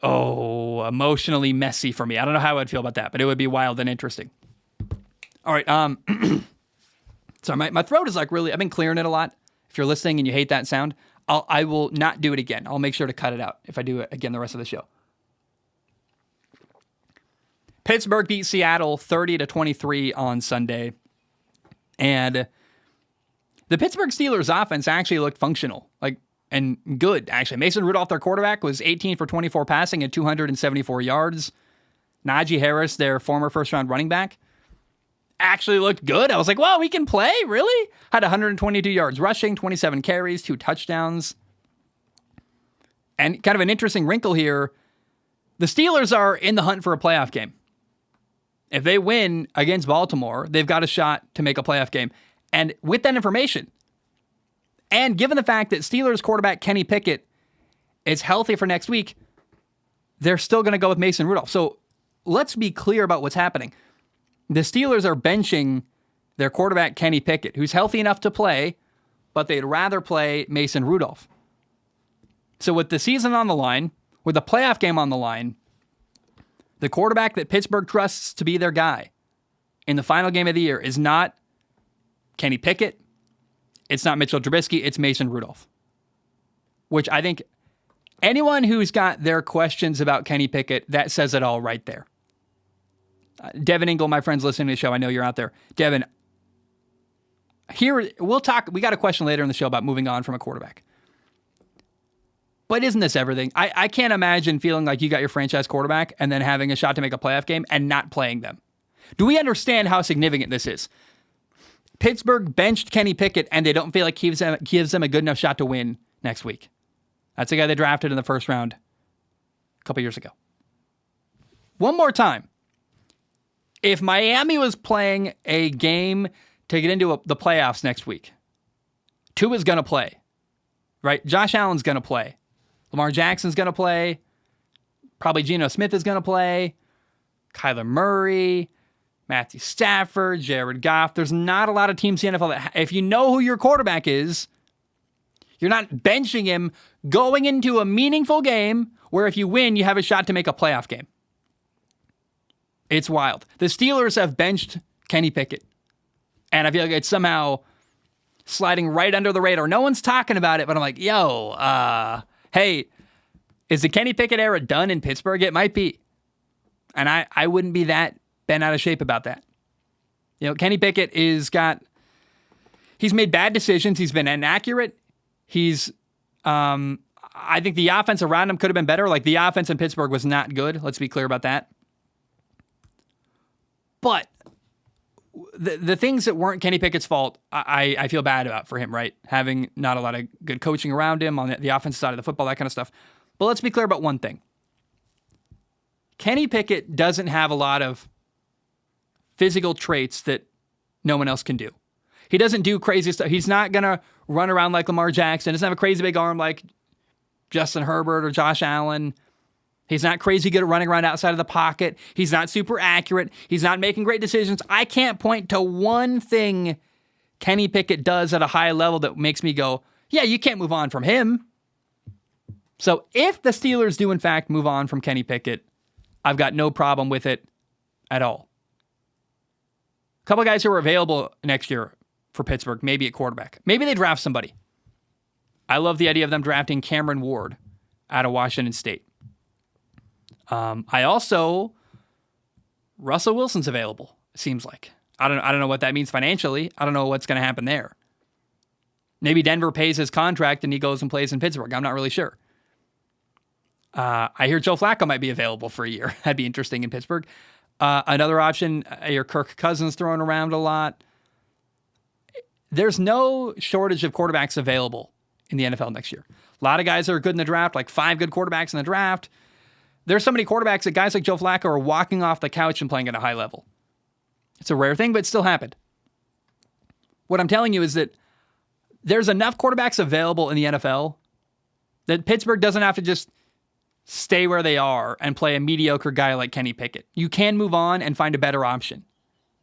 emotionally messy for me. I don't know how I would feel about that, but it would be wild and interesting. All right, sorry, my throat is like really, I've been clearing it a lot. If you're listening and you hate that sound, I will not do it again. I'll make sure to cut it out if I do it again the rest of the show. Pittsburgh beat Seattle 30-23 on Sunday. And the Pittsburgh Steelers offense actually looked functional, and good, actually. Mason Rudolph, their quarterback, was 18 for 24 passing and 274 yards. Najee Harris, their former first-round running back, actually looked good. I was like, wow, we can play? Really? Had 122 yards rushing, 27 carries, 2 touchdowns. And kind of an interesting wrinkle here, the Steelers are in the hunt for a playoff game. If they win against Baltimore, they've got a shot to make a playoff game. And with that information, and given the fact that Steelers quarterback Kenny Pickett is healthy for next week, they're still going to go with Mason Rudolph. So let's be clear about what's happening. The Steelers are benching their quarterback Kenny Pickett, who's healthy enough to play, but they'd rather play Mason Rudolph. So with the season on the line, with the playoff game on the line, the quarterback that Pittsburgh trusts to be their guy in the final game of the year is not Kenny Pickett. It's not Mitchell Trubisky. It's Mason Rudolph. Which I think anyone who's got their questions about Kenny Pickett, that says it all right there. Devin Ingle, my friends listening to the show, I know you're out there. Devin, here, we'll talk. We got a question later in the show about moving on from a quarterback. But isn't this everything? I can't imagine feeling like you got your franchise quarterback and then having a shot to make a playoff game and not playing them. Do we understand how significant this is? Pittsburgh benched Kenny Pickett and they don't feel like gives them a good enough shot to win next week. That's the guy they drafted in the first round a couple years ago. One more time. If Miami was playing a game to get into the playoffs next week, Tua's going to play, right? Josh Allen's going to play. Lamar Jackson's going to play. Probably Geno Smith is going to play. Kyler Murray, Matthew Stafford, Jared Goff. There's not a lot of teams in the NFL that, if you know who your quarterback is, you're not benching him going into a meaningful game where if you win, you have a shot to make a playoff game. It's wild. The Steelers have benched Kenny Pickett. And I feel like it's somehow sliding right under the radar. No one's talking about it, but I'm like, hey, is the Kenny Pickett era done in Pittsburgh? It might be. And I wouldn't be that bent out of shape about that. You know, Kenny Pickett he's made bad decisions. He's been inaccurate. I think the offense around him could have been better. Like, the offense in Pittsburgh was not good. Let's be clear about that. But the things that weren't Kenny Pickett's fault, I feel bad about for him, right? Having not a lot of good coaching around him on the offensive side of the football, that kind of stuff. But let's be clear about one thing. Kenny Pickett doesn't have a lot of physical traits that no one else can do. He doesn't do crazy stuff. He's not going to run around like Lamar Jackson. He doesn't have a crazy big arm like Justin Herbert or Josh Allen. He's not crazy good at running around outside of the pocket. He's not super accurate. He's not making great decisions. I can't point to one thing Kenny Pickett does at a high level that makes me go, yeah, you can't move on from him. So if the Steelers do, in fact, move on from Kenny Pickett, I've got no problem with it at all. A couple of guys who are available next year for Pittsburgh, maybe at quarterback. Maybe they draft somebody. I love the idea of them drafting Cameron Ward out of Washington State. Russell Wilson's available, it seems like. I don't know what that means financially. I don't know what's going to happen there. Maybe Denver pays his contract and he goes and plays in Pittsburgh. I'm not really sure. I hear Joe Flacco might be available for a year. That'd be interesting in Pittsburgh. Another option, I hear Kirk Cousins thrown around a lot. there's no shortage of quarterbacks available in the NFL next year. A lot of guys are good in the draft, like 5 good quarterbacks in the draft. There's so many quarterbacks that guys like Joe Flacco are walking off the couch and playing at a high level. It's a rare thing, but it still happened. What I'm telling you is that there's enough quarterbacks available in the NFL that Pittsburgh doesn't have to just stay where they are and play a mediocre guy like Kenny Pickett. You can move on and find a better option.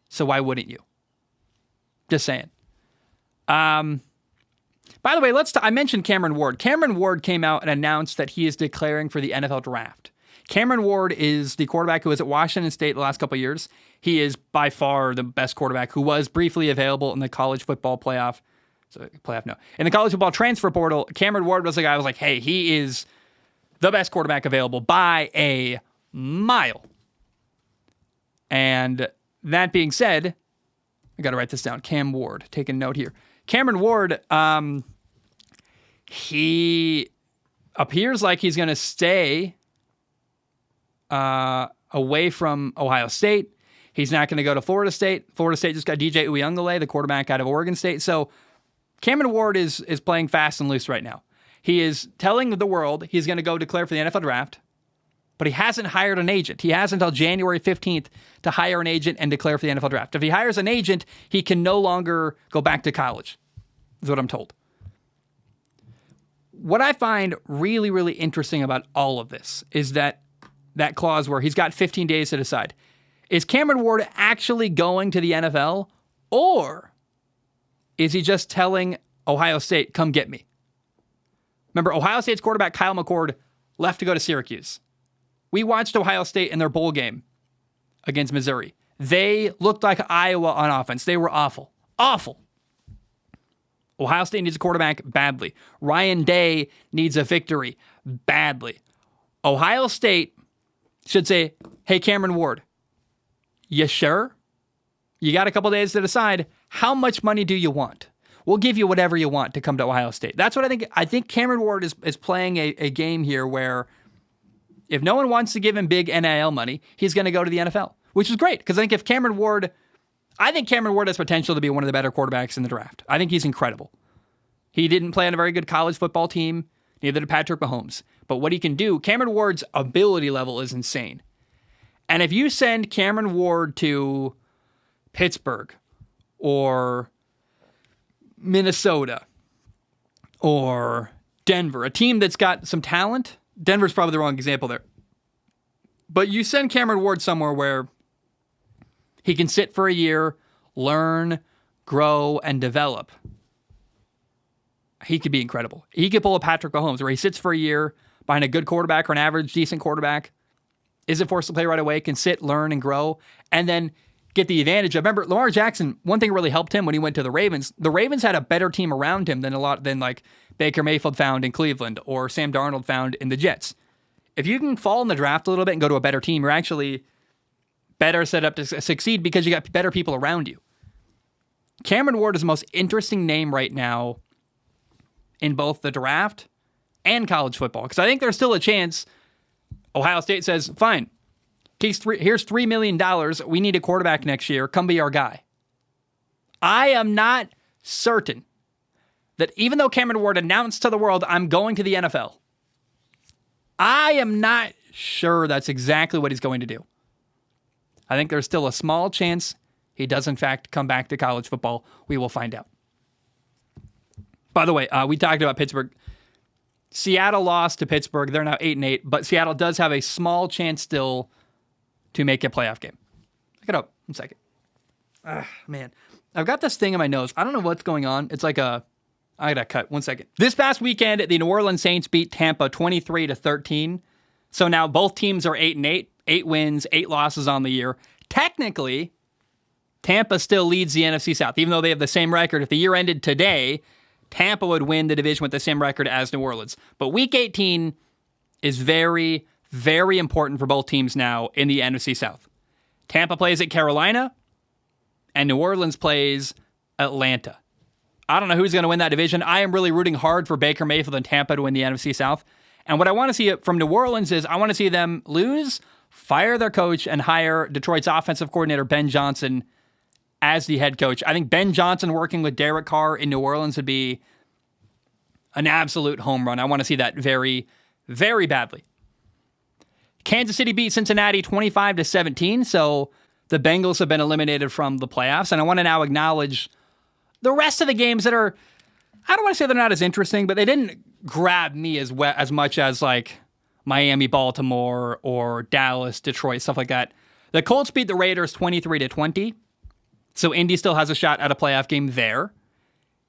So why wouldn't you? Just saying. By the way, I mentioned Cameron Ward. Cameron Ward came out and announced that he is declaring for the NFL draft. Cameron Ward is the quarterback who was at Washington State the last couple of years. He is by far the best quarterback who was briefly available in the college football playoff. In the college football transfer portal, Cameron Ward was the guy who was like, hey, he is the best quarterback available by a mile. And that being said, I got to write this down. Cam Ward, take a note here. Cameron Ward, he appears like he's going to stay away from Ohio State. He's not going to go to Florida State. Florida State just got DJ Uiagalelei, the quarterback out of Oregon State. So Cameron Ward is playing fast and loose right now. He is telling the world he's going to go declare for the NFL draft, but he hasn't hired an agent. He has until January 15th to hire an agent and declare for the NFL draft. If he hires an agent, he can no longer go back to college, is what I'm told. What I find really, really interesting about all of this is that clause where he's got 15 days to decide. Is Cameron Ward actually going to the NFL, or is he just telling Ohio State, come get me? Remember, Ohio State's quarterback Kyle McCord left to go to Syracuse. We watched Ohio State in their bowl game against Missouri. They looked like Iowa on offense. They were awful. Awful. Ohio State needs a quarterback badly. Ryan Day needs a victory badly. Ohio State should say, hey, Cameron Ward, you sure? You got a couple days to decide. How much money do you want? We'll give you whatever you want to come to Ohio State. That's what I think. I think Cameron Ward is playing a game here where if no one wants to give him big NIL money, he's going to go to the NFL, which is great. Because I think Cameron Ward has potential to be one of the better quarterbacks in the draft. I think he's incredible. He didn't play on a very good college football team. Neither did Patrick Mahomes. But what he can do, Cameron Ward's ability level is insane. And if you send Cameron Ward to Pittsburgh or Minnesota or Denver, a team that's got some talent, Denver's probably the wrong example there. But you send Cameron Ward somewhere where he can sit for a year, learn, grow, and develop. He could be incredible. He could pull a Patrick Mahomes where he sits for a year behind a good quarterback or an average, decent quarterback, isn't forced to play right away, can sit, learn, and grow, and then get the advantage of. Remember, Lamar Jackson, one thing really helped him when he went to the Ravens. The Ravens had a better team around him than like Baker Mayfield found in Cleveland or Sam Darnold found in the Jets. If you can fall in the draft a little bit and go to a better team, you're actually better set up to succeed because you got better people around you. Cameron Ward is the most interesting name right now in both the draft and college football, because I think there's still a chance Ohio State says, fine, here's $3 million. We need a quarterback next year. Come be our guy. I am not certain that even though Cameron Ward announced to the world, I'm going to the NFL, I am not sure that's exactly what he's going to do. I think there's still a small chance he does, in fact, come back to college football. We will find out. By the way, we talked about Pittsburgh. Seattle lost to Pittsburgh. They're now 8-8, but Seattle does have a small chance still to make a playoff game. Look it up. 1 second. Man. I've got this thing in my nose. I don't know what's going on. It's like I got to cut. 1 second. This past weekend, the New Orleans Saints beat Tampa 23-13. So now both teams are 8-8. 8 wins, 8 losses on the year. Technically, Tampa still leads the NFC South, even though they have the same record. If the year ended today, Tampa would win the division with the same record as New Orleans. But Week 18 is very, very important for both teams now in the NFC South. Tampa plays at Carolina, and New Orleans plays Atlanta. I don't know who's going to win that division. I am really rooting hard for Baker Mayfield and Tampa to win the NFC South. And what I want to see from New Orleans is I want to see them lose, fire their coach, and hire Detroit's offensive coordinator, Ben Johnson, as the head coach. I think Ben Johnson working with Derek Carr in New Orleans would be an absolute home run. I want to see that very, very badly. Kansas City beat Cincinnati 25-17, so the Bengals have been eliminated from the playoffs. And I want to now acknowledge the rest of the games that are, I don't want to say they're not as interesting, but they didn't grab me as much as like Miami, Baltimore, or Dallas, Detroit, stuff like that. The Colts beat the Raiders 23-20, so Indy still has a shot at a playoff game there.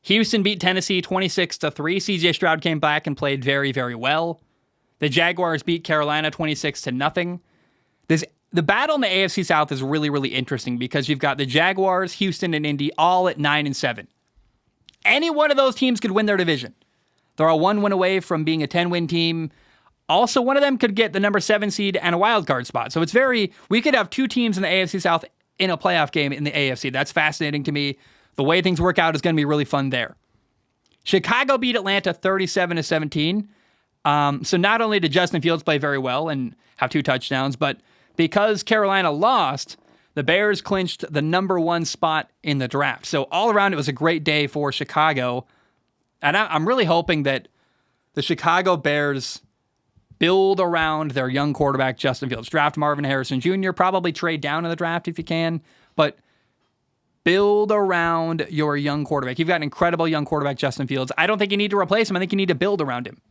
Houston beat Tennessee 26-3. CJ Stroud came back and played very, very well. The Jaguars beat Carolina 26-0. The battle in the AFC South is really, really interesting because you've got the Jaguars, Houston, and Indy all at 9-7. Any one of those teams could win their division. They're all 1 win away from being a 10-win team. Also, one of them could get the number 7 seed and a wild card spot. So we could have 2 teams in the AFC South in a playoff game in the AFC. That's fascinating to me. The way things work out is going to be really fun there. Chicago beat Atlanta 37-17. So not only did Justin Fields play very well and have 2 touchdowns, but because Carolina lost, the Bears clinched the number 1 spot in the draft. So all around, it was a great day for Chicago. And I'm really hoping that the Chicago Bears build around their young quarterback, Justin Fields. Draft Marvin Harrison Jr., probably trade down in the draft if you can, but build around your young quarterback. You've got an incredible young quarterback, Justin Fields. I don't think you need to replace him. I think you need to build around him.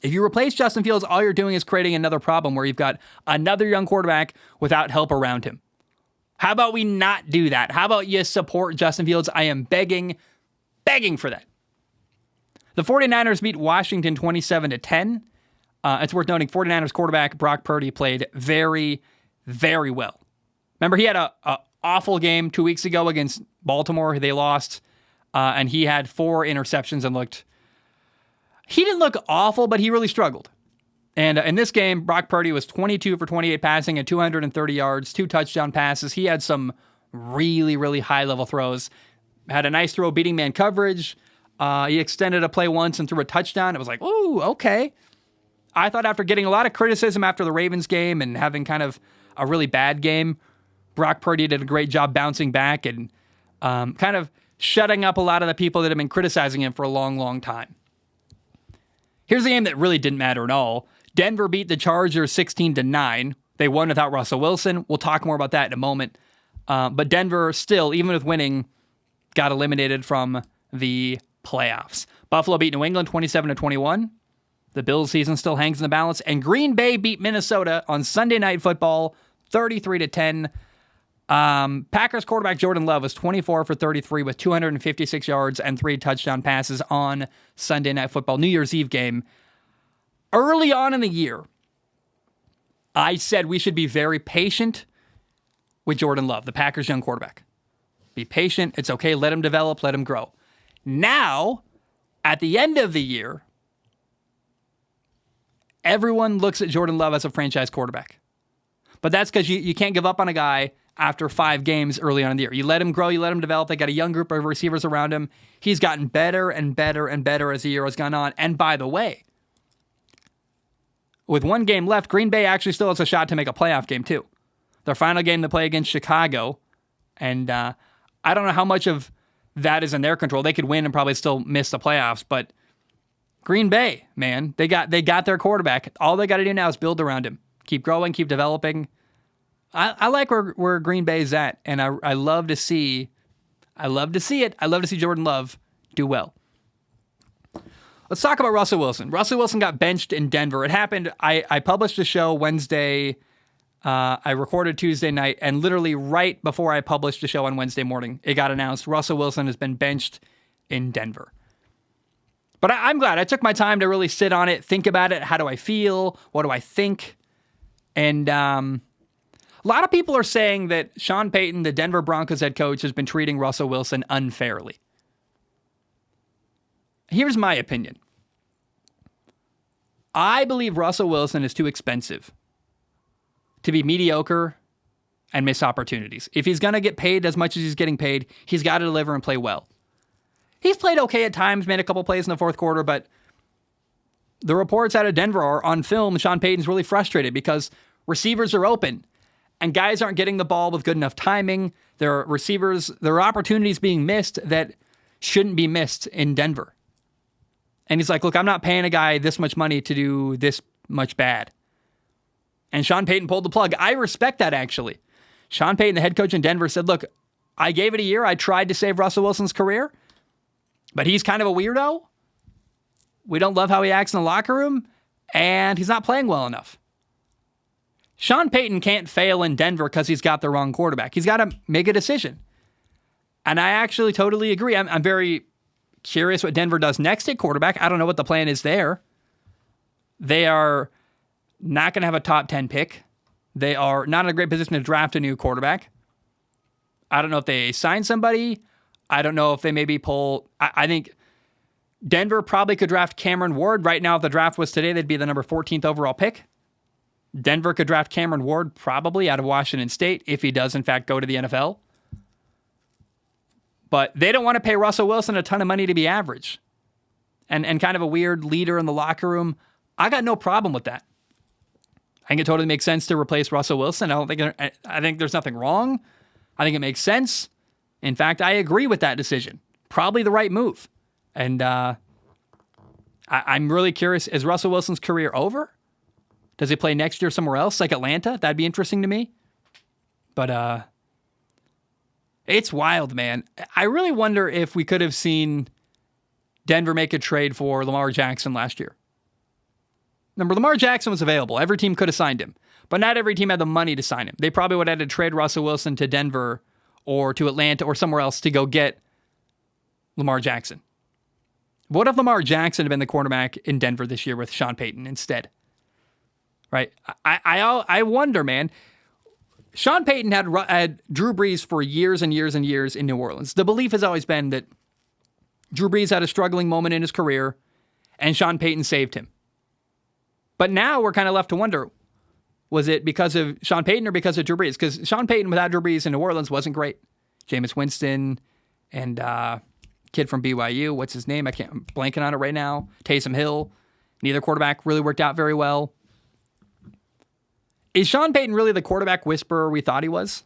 If you replace Justin Fields, all you're doing is creating another problem where you've got another young quarterback without help around him. How about we not do that? How about you support Justin Fields? I am begging for that. The 49ers beat Washington 27-10. It's worth noting 49ers quarterback Brock Purdy played very, very well. Remember, he had a awful game 2 weeks ago against Baltimore. They lost, and he had 4 interceptions and he didn't look awful, but he really struggled. And in this game, Brock Purdy was 22 for 28 passing and 230 yards, 2 touchdown passes. He had some really, really high-level throws. Had a nice throw beating man coverage. He extended a play once and threw a touchdown. It was like, ooh, okay. I thought after getting a lot of criticism after the Ravens game and having kind of a really bad game, Brock Purdy did a great job bouncing back and kind of shutting up a lot of the people that have been criticizing him for a long, long time. Here's a game that really didn't matter at all. Denver beat the Chargers 16-9. They won without Russell Wilson. We'll talk more about that in a moment. But Denver still, even with winning, got eliminated from the playoffs. Buffalo beat New England 27-21. The Bills season still hangs in the balance. And Green Bay beat Minnesota on Sunday Night Football 33-10. Packers quarterback Jordan Love was 24 for 33 with 256 yards and 3 touchdown passes on Sunday Night Football, New Year's Eve game. Early on in the year, I said we should be very patient with Jordan Love, the Packers' young quarterback. Be patient. It's okay. Let him develop. Let him grow. Now, at the end of the year, everyone looks at Jordan Love as a franchise quarterback. But that's because you can't give up on a guy after 5 games early on in the year. You let him grow, you let him develop. They got a young group of receivers around him. He's gotten better and better and better as the year has gone on. And by the way, with 1 game left, Green Bay actually still has a shot to make a playoff game too. Their final game they play against Chicago. And I don't know how much of that is in their control. They could win and probably still miss the playoffs. But Green Bay, man, they got their quarterback. All they got to do now is build around him. Keep growing, keep developing. I like where Green Bay is at, and I love to see it. I love to see Jordan Love do well. Let's talk about Russell Wilson. Russell Wilson got benched in Denver. It happened. I published a show Wednesday. I recorded Tuesday night, and literally right before I published the show on Wednesday morning, it got announced Russell Wilson has been benched in Denver. But I'm glad. I took my time to really sit on it, think about it. How do I feel? What do I think? And a lot of people are saying that Sean Payton, the Denver Broncos head coach, has been treating Russell Wilson unfairly. Here's my opinion. I believe Russell Wilson is too expensive to be mediocre and miss opportunities. If he's going to get paid as much as he's getting paid, he's got to deliver and play well. He's played okay at times, made a couple plays in the fourth quarter, but the reports out of Denver are on film. Sean Payton's really frustrated because receivers are open. and guys aren't getting the ball with good enough timing. There are receivers, there are opportunities being missed that shouldn't be missed in Denver. And he's like, look, I'm not paying a guy this much money to do this much bad. And Sean Payton pulled the plug. I respect that, actually. Sean Payton, the head coach in Denver, said, look, I gave it a year. I tried to save Russell Wilson's career, but he's kind of a weirdo. We don't love how he acts in the locker room, and he's not playing well enough. Sean Payton can't fail in Denver because he's got the wrong quarterback. He's got to make a decision. And I actually totally agree. I'm very curious what Denver does next at quarterback. I don't know what the plan is there. They are not going to have a top 10 pick. They are not in a great position to draft a new quarterback. I don't know if they sign somebody. I don't know if they maybe pull. I think Denver probably could draft Cameron Ward. Right now, if the draft was today, they'd be the number 14th overall pick. Denver could draft Cameron Ward probably out of Washington State if he does, in fact, go to the NFL. But they don't want to pay Russell Wilson a ton of money to be average and kind of a weird leader in the locker room. I got no problem with that. I think it totally makes sense to replace Russell Wilson. I think there's nothing wrong. I think it makes sense. In fact, I agree with that decision. Probably the right move. And I'm really curious, is Russell Wilson's career over? Does he play next year somewhere else, like Atlanta? That'd be interesting to me. But it's wild, man. I really wonder if we could have seen Denver make a trade for Lamar Jackson last year. Remember, Lamar Jackson was available. Every team could have signed him. But not every team had the money to sign him. They probably would have had to trade Russell Wilson to Denver or to Atlanta or somewhere else to go get Lamar Jackson. What if Lamar Jackson had been the quarterback in Denver this year with Sean Payton instead? Right? I wonder, man. Sean Payton had Drew Brees for years and years and years in New Orleans. The belief has always been that Drew Brees had a struggling moment in his career and Sean Payton saved him. But now we're kind of left to wonder, was it because of Sean Payton or because of Drew Brees? Because Sean Payton without Drew Brees in New Orleans wasn't great. Jameis Winston and kid from BYU, what's his name? I'm blanking on it right now. Taysom Hill. Neither quarterback really worked out very well. Is Sean Payton really the quarterback whisperer we thought he was?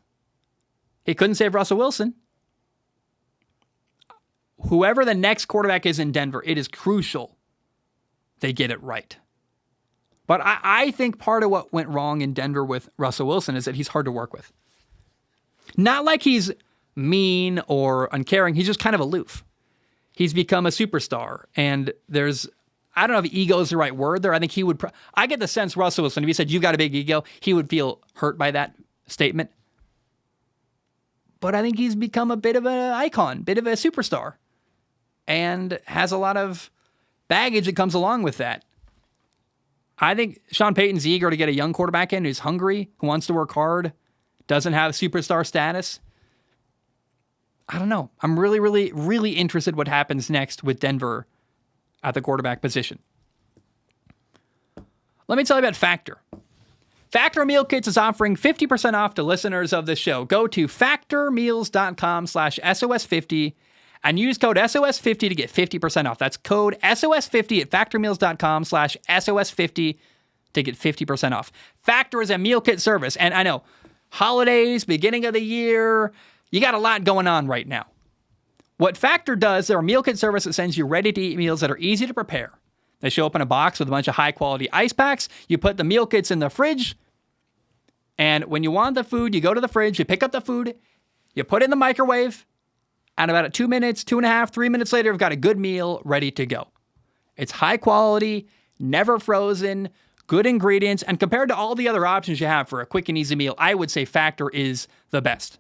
He couldn't save Russell Wilson. Whoever the next quarterback is in Denver, it is crucial they get it right. But I think part of what went wrong in Denver with Russell Wilson is that he's hard to work with. Not like he's mean or uncaring. He's just kind of aloof. He's become a superstar. And I don't know if ego is the right word there. I think he would, I get the sense Russell Wilson, if he said, you've got a big ego, he would feel hurt by that statement. But I think he's become a bit of an icon, bit of a superstar, and has a lot of baggage that comes along with that. I think Sean Payton's eager to get a young quarterback in who's hungry, who wants to work hard, doesn't have superstar status. I don't know. I'm really, really, really interested what happens next with Denver at the quarterback position. Let me tell you about Factor. Factor Meal Kits is offering 50% off to listeners of this show. Go to factormeals.com/SOS50 and use code SOS50 to get 50% off. That's code SOS50 at factormeals.com/SOS50 to get 50% off. Factor is a meal kit service. And I know, holidays, beginning of the year, you got a lot going on right now. What Factor does, they're a meal kit service that sends you ready-to-eat meals that are easy to prepare. They show up in a box with a bunch of high-quality ice packs. You put the meal kits in the fridge, and when you want the food, you go to the fridge, you pick up the food, you put it in the microwave, and about 2 minutes, 2.5, 3 minutes later, you've got a good meal ready to go. It's high quality, never frozen, good ingredients, and compared to all the other options you have for a quick and easy meal, I would say Factor is the best.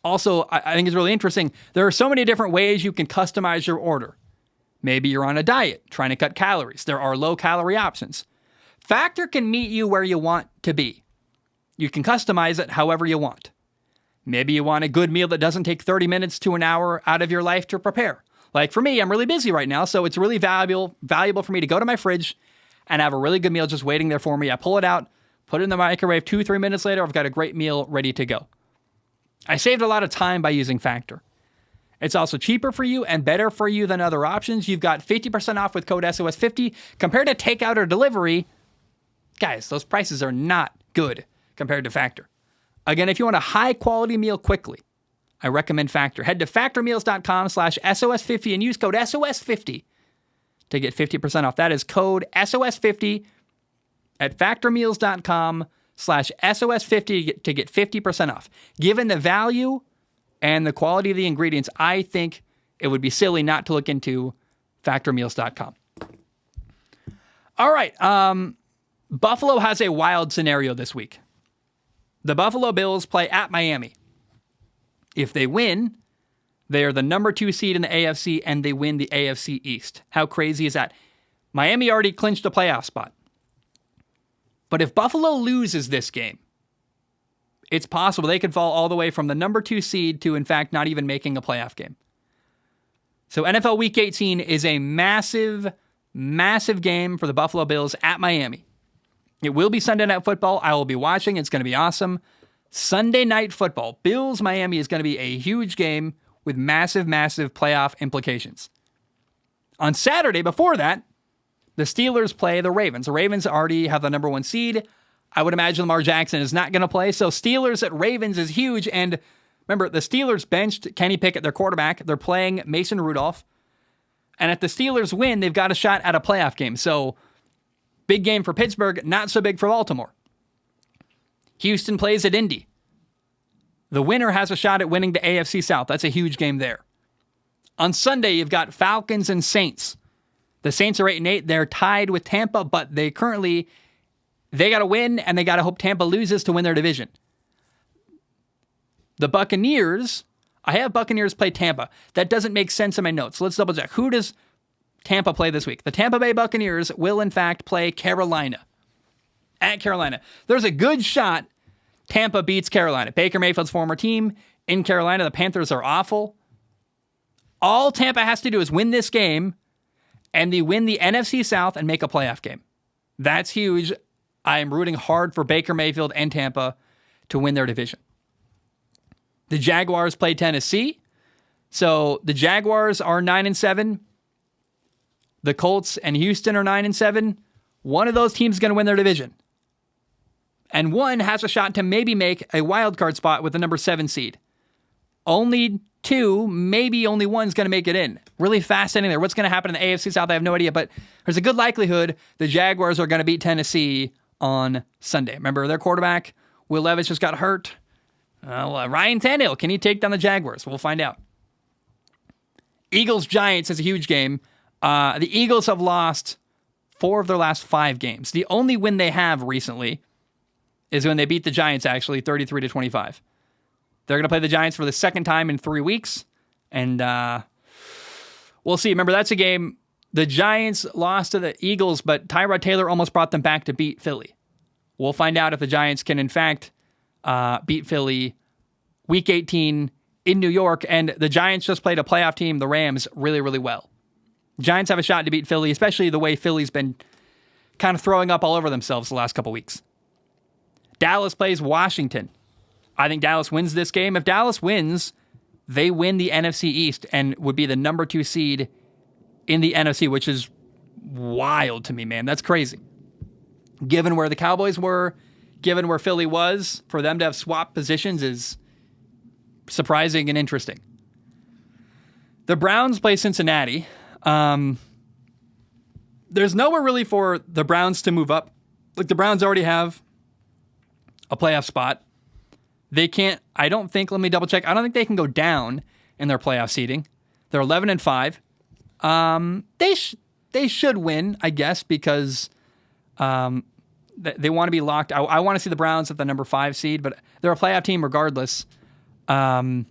Also, I think it's really interesting. There are so many different ways you can customize your order. Maybe you're on a diet, trying to cut calories. There are low-calorie options. Factor can meet you where you want to be. You can customize it however you want. Maybe you want a good meal that doesn't take 30 minutes to an hour out of your life to prepare. Like for me, I'm really busy right now, so it's really valuable for me to go to my fridge and have a really good meal just waiting there for me. I pull it out, put it in the microwave, 2-3 minutes later, I've got a great meal ready to go. I saved a lot of time by using Factor. It's also cheaper for you and better for you than other options. You've got 50% off with code SOS50. Compared to takeout or delivery, guys, those prices are not good compared to Factor. Again, if you want a high-quality meal quickly, I recommend Factor. Head to factormeals.com/SOS50 and use code SOS50 to get 50% off. That is code SOS50 at factormeals.com/SOS50 to get 50% off. Given the value and the quality of the ingredients, I think it would be silly not to look into factormeals.com. All right. Buffalo has a wild scenario this week. The Buffalo Bills play at Miami. If they win, they are the number 2 seed in the AFC, and they win the AFC East. How crazy is that? Miami already clinched a playoff spot. But if Buffalo loses this game, it's possible they could fall all the way from the number 2 seed to, in fact, not even making a playoff game. So NFL Week 18 is a massive, massive game for the Buffalo Bills at Miami. It will be Sunday Night Football. I will be watching. It's going to be awesome. Sunday Night Football. Bills-Miami is going to be a huge game with massive, massive playoff implications. On Saturday, before that, the Steelers play the Ravens. The Ravens already have the number 1 seed. I would imagine Lamar Jackson is not going to play. So Steelers at Ravens is huge. And remember, the Steelers benched Kenny Pickett, their quarterback. They're playing Mason Rudolph. And if the Steelers win, they've got a shot at a playoff game. So big game for Pittsburgh, not so big for Baltimore. Houston plays at Indy. The winner has a shot at winning the AFC South. That's a huge game there. On Sunday, you've got Falcons and Saints. The Saints are 8-8. They're tied with Tampa, but they got to win, and they got to hope Tampa loses to win their division. The Buccaneers, I have Buccaneers play Tampa. That doesn't make sense in my notes. So let's double check. Who does Tampa play this week? The Tampa Bay Buccaneers will, in fact, play Carolina. At Carolina. There's a good shot Tampa beats Carolina. Baker Mayfield's former team in Carolina. The Panthers are awful. All Tampa has to do is win this game, and they win the NFC South and make a playoff game. That's huge. I am rooting hard for Baker Mayfield and Tampa to win their division. The Jaguars play Tennessee. So the Jaguars are 9-7. The Colts and Houston are 9-7. One of those teams is going to win their division. And one has a shot to maybe make a wild card spot with the number 7 seed. Only 2, maybe only one's going to make it in. Really fascinating there. What's going to happen in the AFC South, I have no idea, but there's a good likelihood the Jaguars are going to beat Tennessee on Sunday. Remember, their quarterback, Will Levis, just got hurt. Ryan Tannehill, can he take down the Jaguars? We'll find out. Eagles-Giants is a huge game. The Eagles have lost 4 of their last 5 games. The only win they have recently is when they beat the Giants, actually, 33-25. They're going to play the Giants for the second time in 3 weeks, and we'll see. Remember, that's a game, the Giants lost to the Eagles, but Tyrod Taylor almost brought them back to beat Philly. We'll find out if the Giants can, in fact, beat Philly Week 18 in New York, and the Giants just played a playoff team, the Rams, really, really well. Giants have a shot to beat Philly, especially the way Philly's been kind of throwing up all over themselves the last couple weeks. Dallas plays Washington. I think Dallas wins this game. If Dallas wins, they win the NFC East and would be the number 2 seed in the NFC, which is wild to me, man. That's crazy. Given where the Cowboys were, given where Philly was, for them to have swapped positions is surprising and interesting. The Browns play Cincinnati. There's nowhere really for the Browns to move up. Like, the Browns already have a playoff spot. They can't, I don't think, let me double check. I don't think they can go down in their playoff seeding. They're 11-5. They should win, I guess, because they want to be locked. I want to see the Browns at the number 5 seed, but they're a playoff team regardless. The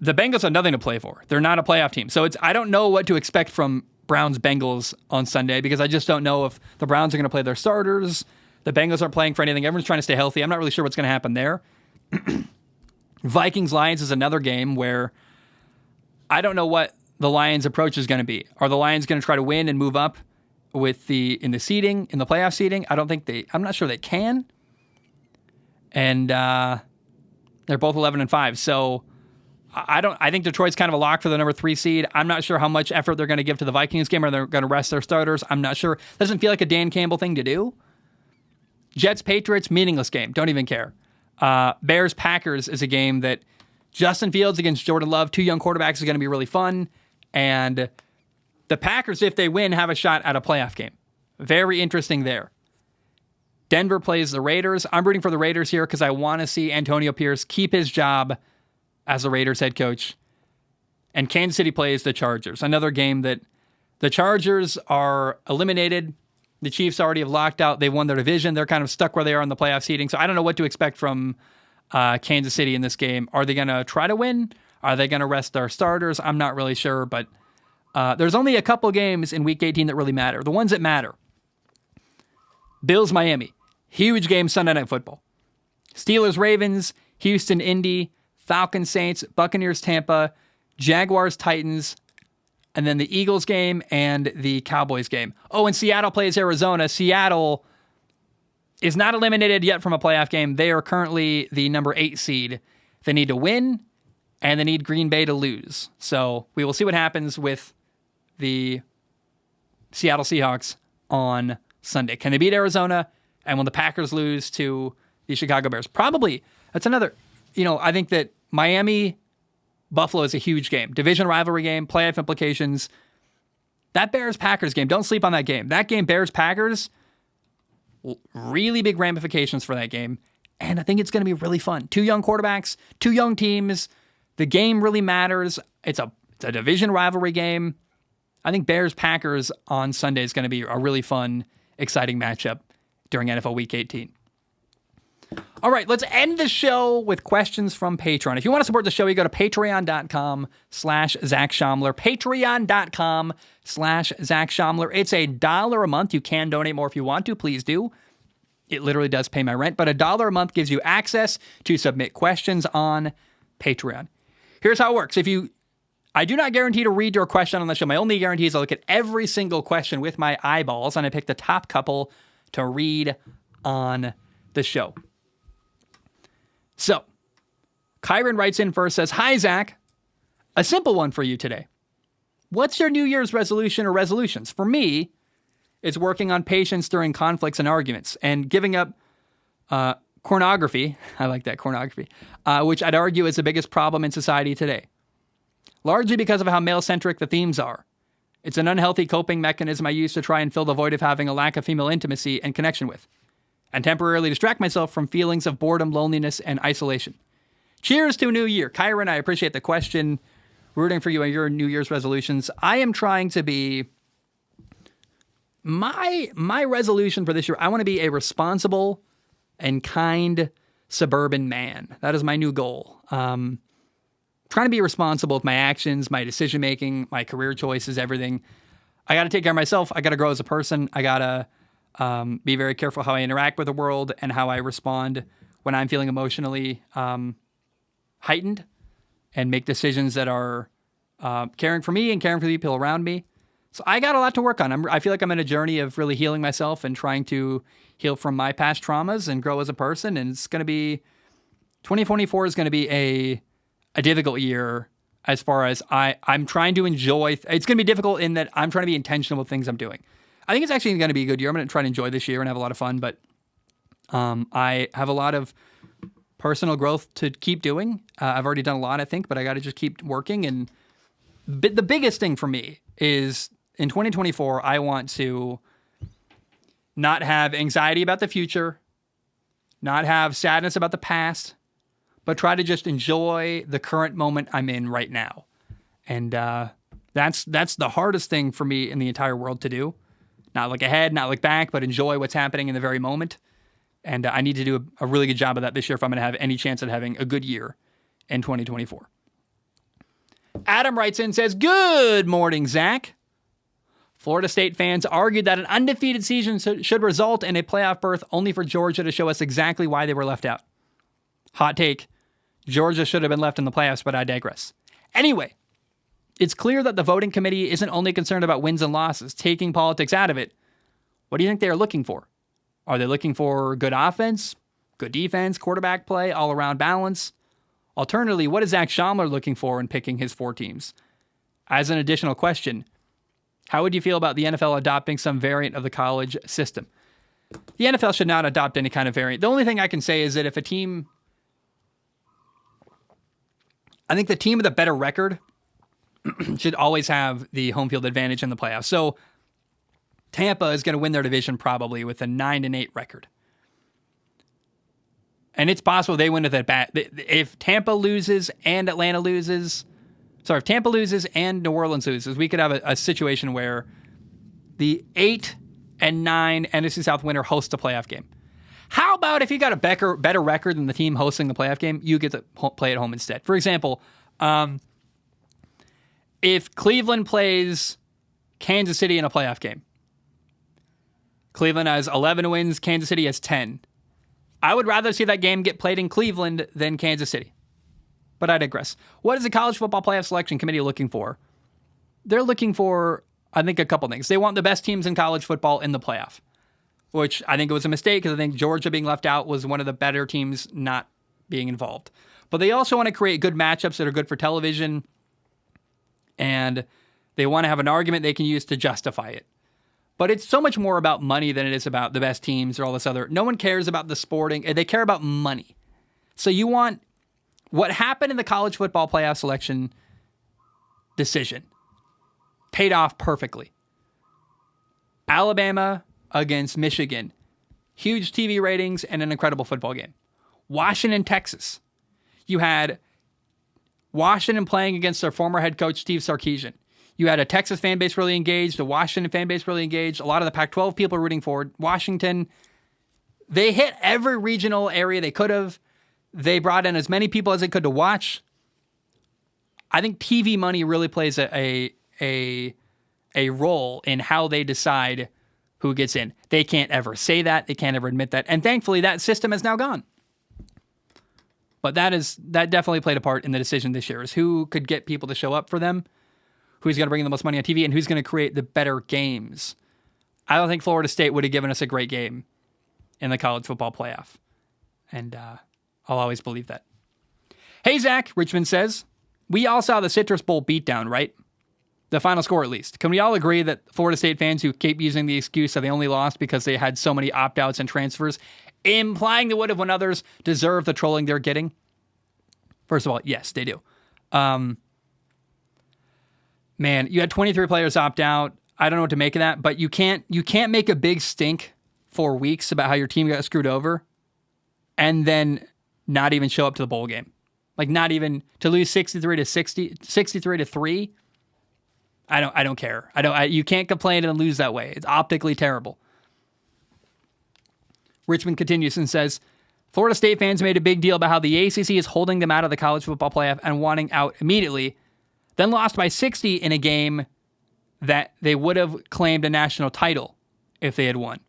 Bengals have nothing to play for. They're not a playoff team. So I don't know what to expect from Browns-Bengals on Sunday because I just don't know if the Browns are going to play their starters. The Bengals aren't playing for anything. Everyone's trying to stay healthy. I'm not really sure what's going to happen there. Vikings-Lions is another game where I don't know what the Lions' approach is going to be. Are the Lions going to try to win and move up in the seeding, in the playoff seeding? I'm not sure they can. And they're both 11-5. So I think Detroit's kind of a lock for the number 3 seed. I'm not sure how much effort they're going to give to the Vikings game, or they're going to rest their starters. I'm not sure. Doesn't feel like a Dan Campbell thing to do. Jets-Patriots, meaningless game. Don't even care. Bears-Packers is a game that Justin Fields against Jordan Love, two young quarterbacks, is going to be really fun. And the Packers, if they win, have a shot at a playoff game. Very interesting there. Denver plays the Raiders. I'm rooting for the Raiders here because I want to see Antonio Pierce keep his job as the Raiders head coach. And Kansas City plays the Chargers. Another game that the Chargers are eliminated. The Chiefs already have locked out. They've won their division. They're kind of stuck where they are in the playoff seeding. So I don't know what to expect from Kansas City in this game. Are they going to try to win? Are they going to rest their starters? I'm not really sure, but there's only a couple games in Week 18 that really matter. The ones that matter. Bills-Miami. Huge game Sunday Night Football. Steelers-Ravens, Houston-Indy, Falcons-Saints, Buccaneers-Tampa, Jaguars-Titans, and then the Eagles game and the Cowboys game. Oh, and Seattle plays Arizona. Seattle is not eliminated yet from a playoff game. They are currently the number 8 seed. They need to win, and they need Green Bay to lose. So we will see what happens with the Seattle Seahawks on Sunday. Can they beat Arizona? And will the Packers lose to the Chicago Bears? Probably. That's another, I think that Miami-Buffalo is a huge game. Division rivalry game, playoff implications. That Bears-Packers game, don't sleep on that game. That game, Bears-Packers, really big ramifications for that game. And I think it's going to be really fun. Two young quarterbacks, two young teams. The game really matters. It's a division rivalry game. I think Bears-Packers on Sunday is going to be a really fun, exciting matchup during NFL Week 18. All right, let's end the show with questions from Patreon. If you want to support the show, you go to patreon.com/Zach Schaumler, patreon.com/Zach Schaumler. It's $1 a month. You can donate more if you want to. Please do. It literally does pay my rent, but $1 a month gives you access to submit questions on Patreon. Here's how it works. I do not guarantee to read your question on the show. My only guarantee is I'll look at every single question with my eyeballs, and I pick the top couple to read on the show. So, Kyron writes in first, says, "Hi, Zach. A simple one for you today. What's your New Year's resolution or resolutions? For me, it's working on patience during conflicts and arguments and giving up pornography." I like that, pornography, which I'd argue is the biggest problem in society today. Largely because of how male-centric the themes are. It's an unhealthy coping mechanism I use to try and fill the void of having a lack of female intimacy and connection with, and temporarily distract myself from feelings of boredom, loneliness, and isolation. Cheers to a new year. Kyron, I appreciate the question. Rooting for you on your New Year's resolutions. I am trying to be... My resolution for this year, I want to be a responsible and kind suburban man. That is my new goal. Trying to be responsible with my actions, my decision-making, my career choices, everything. I got to take care of myself. I got to grow as a person. I got to be very careful how I interact with the world and how I respond when I'm feeling emotionally heightened, and make decisions that are caring for me and caring for the people around me. So I got a lot to work on. I feel like I'm in a journey of really healing myself and trying to heal from my past traumas and grow as a person. And it's going to be, 2024 is going to be a difficult year as far as I'm trying to enjoy. It's going to be difficult in that I'm trying to be intentional with things I'm doing. I think it's actually going to be a good year. I'm going to try to enjoy this year and have a lot of fun, but I have a lot of personal growth to keep doing. I've already done a lot, I think, but I got to just keep working. And the biggest thing for me is in 2024, I want to not have anxiety about the future, not have sadness about the past, but try to just enjoy the current moment I'm in right now. And that's the hardest thing for me in the entire world to do. Not look ahead, not look back, but enjoy what's happening in the very moment. And I need to do a really good job of that this year if I'm going to have any chance at having a good year in 2024. Adam writes in, says, "Good morning, Zach. Florida State fans argued that an undefeated season should result in a playoff berth, only for Georgia to show us exactly why they were left out. Hot take. Georgia should have been left in the playoffs, but I digress. Anyway, it's clear that the voting committee isn't only concerned about wins and losses, taking politics out of it. What do you think they are looking for? Are they looking for good offense, good defense, quarterback play, all-around balance? Alternatively, what is Zach Schaumler looking for in picking his 4 teams? As an additional question, how would you feel about the NFL adopting some variant of the college system?" The NFL should not adopt any kind of variant. The only thing I can say is that if a team, I think the team with a better record should always have the home field advantage in the playoffs. So Tampa is going to win their division probably with a 9-8 record. And it's possible they win with that bat. If Tampa loses and Atlanta loses, if Tampa loses and New Orleans loses, we could have a situation where the 8-9 NFC South winner hosts a playoff game. How about if you got a better record than the team hosting the playoff game, you get to play at home instead? For example, if Cleveland plays Kansas City in a playoff game, Cleveland has 11 wins, Kansas City has 10. I would rather see that game get played in Cleveland than Kansas City. But I digress. What is the College Football Playoff Selection Committee looking for? They're looking for, I think, a couple things. They want the best teams in college football in the playoff, which I think it was a mistake because I think Georgia being left out was one of the better teams not being involved. But they also want to create good matchups that are good for television, and they want to have an argument they can use to justify it. But it's so much more about money than it is about the best teams or all this other. No one cares about the sporting. They care about money. So you want what happened in the college football playoff selection decision paid off perfectly. Alabama against Michigan. Huge TV ratings and an incredible football game. Washington, Texas. You had Washington playing against their former head coach, Steve Sarkisian. You had a Texas fan base really engaged, a Washington fan base really engaged, a lot of the Pac-12 people rooting for it. Washington, they hit every regional area they could have. They brought in as many people as they could to watch. I think TV money really plays a role in how they decide who gets in. They can't ever say that. They can't ever admit that. And thankfully, that system is now gone. But that definitely played a part in the decision this year, is who could get people to show up for them, who's going to bring the most money on TV, and who's going to create the better games. I don't think Florida State would have given us a great game in the college football playoff. And I'll always believe that. Hey, Zach, Richmond says, we all saw the Citrus Bowl beatdown, right? The final score, at least. Can we all agree that Florida State fans who keep using the excuse that they only lost because they had so many opt-outs and transfers, implying they would have when others deserve the trolling they're getting? First of all, yes, they do. Man, you had 23 players opt out. I don't know what to make of that, but you can't make a big stink for weeks about how your team got screwed over and then not even show up to the bowl game. Like, not even to lose 63-3. I don't care. You can't complain and lose that way. It's optically terrible. Richmond continues and says, Florida State fans made a big deal about how the ACC is holding them out of the college football playoff and wanting out immediately, then lost by 60 in a game that they would have claimed a national title if they had won.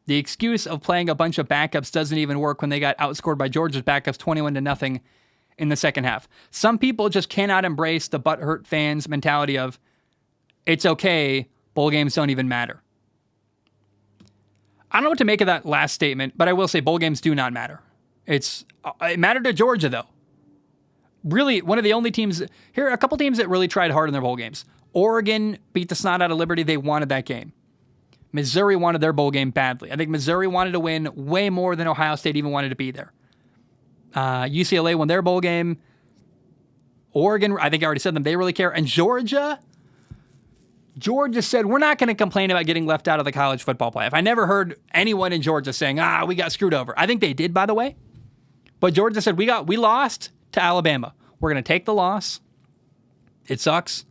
The excuse of playing a bunch of backups doesn't even work when they got outscored by Georgia's backups 21-0 in the second half. Some people just cannot embrace the butthurt fans mentality of, it's okay, bowl games don't even matter. I don't know what to make of that last statement, but I will say bowl games do not matter. It mattered to Georgia, though. Really, one of the only teams, here are a couple teams that really tried hard in their bowl games. Oregon beat the snot out of Liberty. They wanted that game. Missouri wanted their bowl game badly. I think Missouri wanted to win way more than Ohio State even wanted to be there. UCLA won their bowl game. Oregon, I think I already said them, they really care. And Georgia said, we're not going to complain about getting left out of the college football playoff. I never heard anyone in Georgia saying, we got screwed over. I think they did, by the way. But Georgia said, we lost to Alabama. We're going to take the loss. It sucks.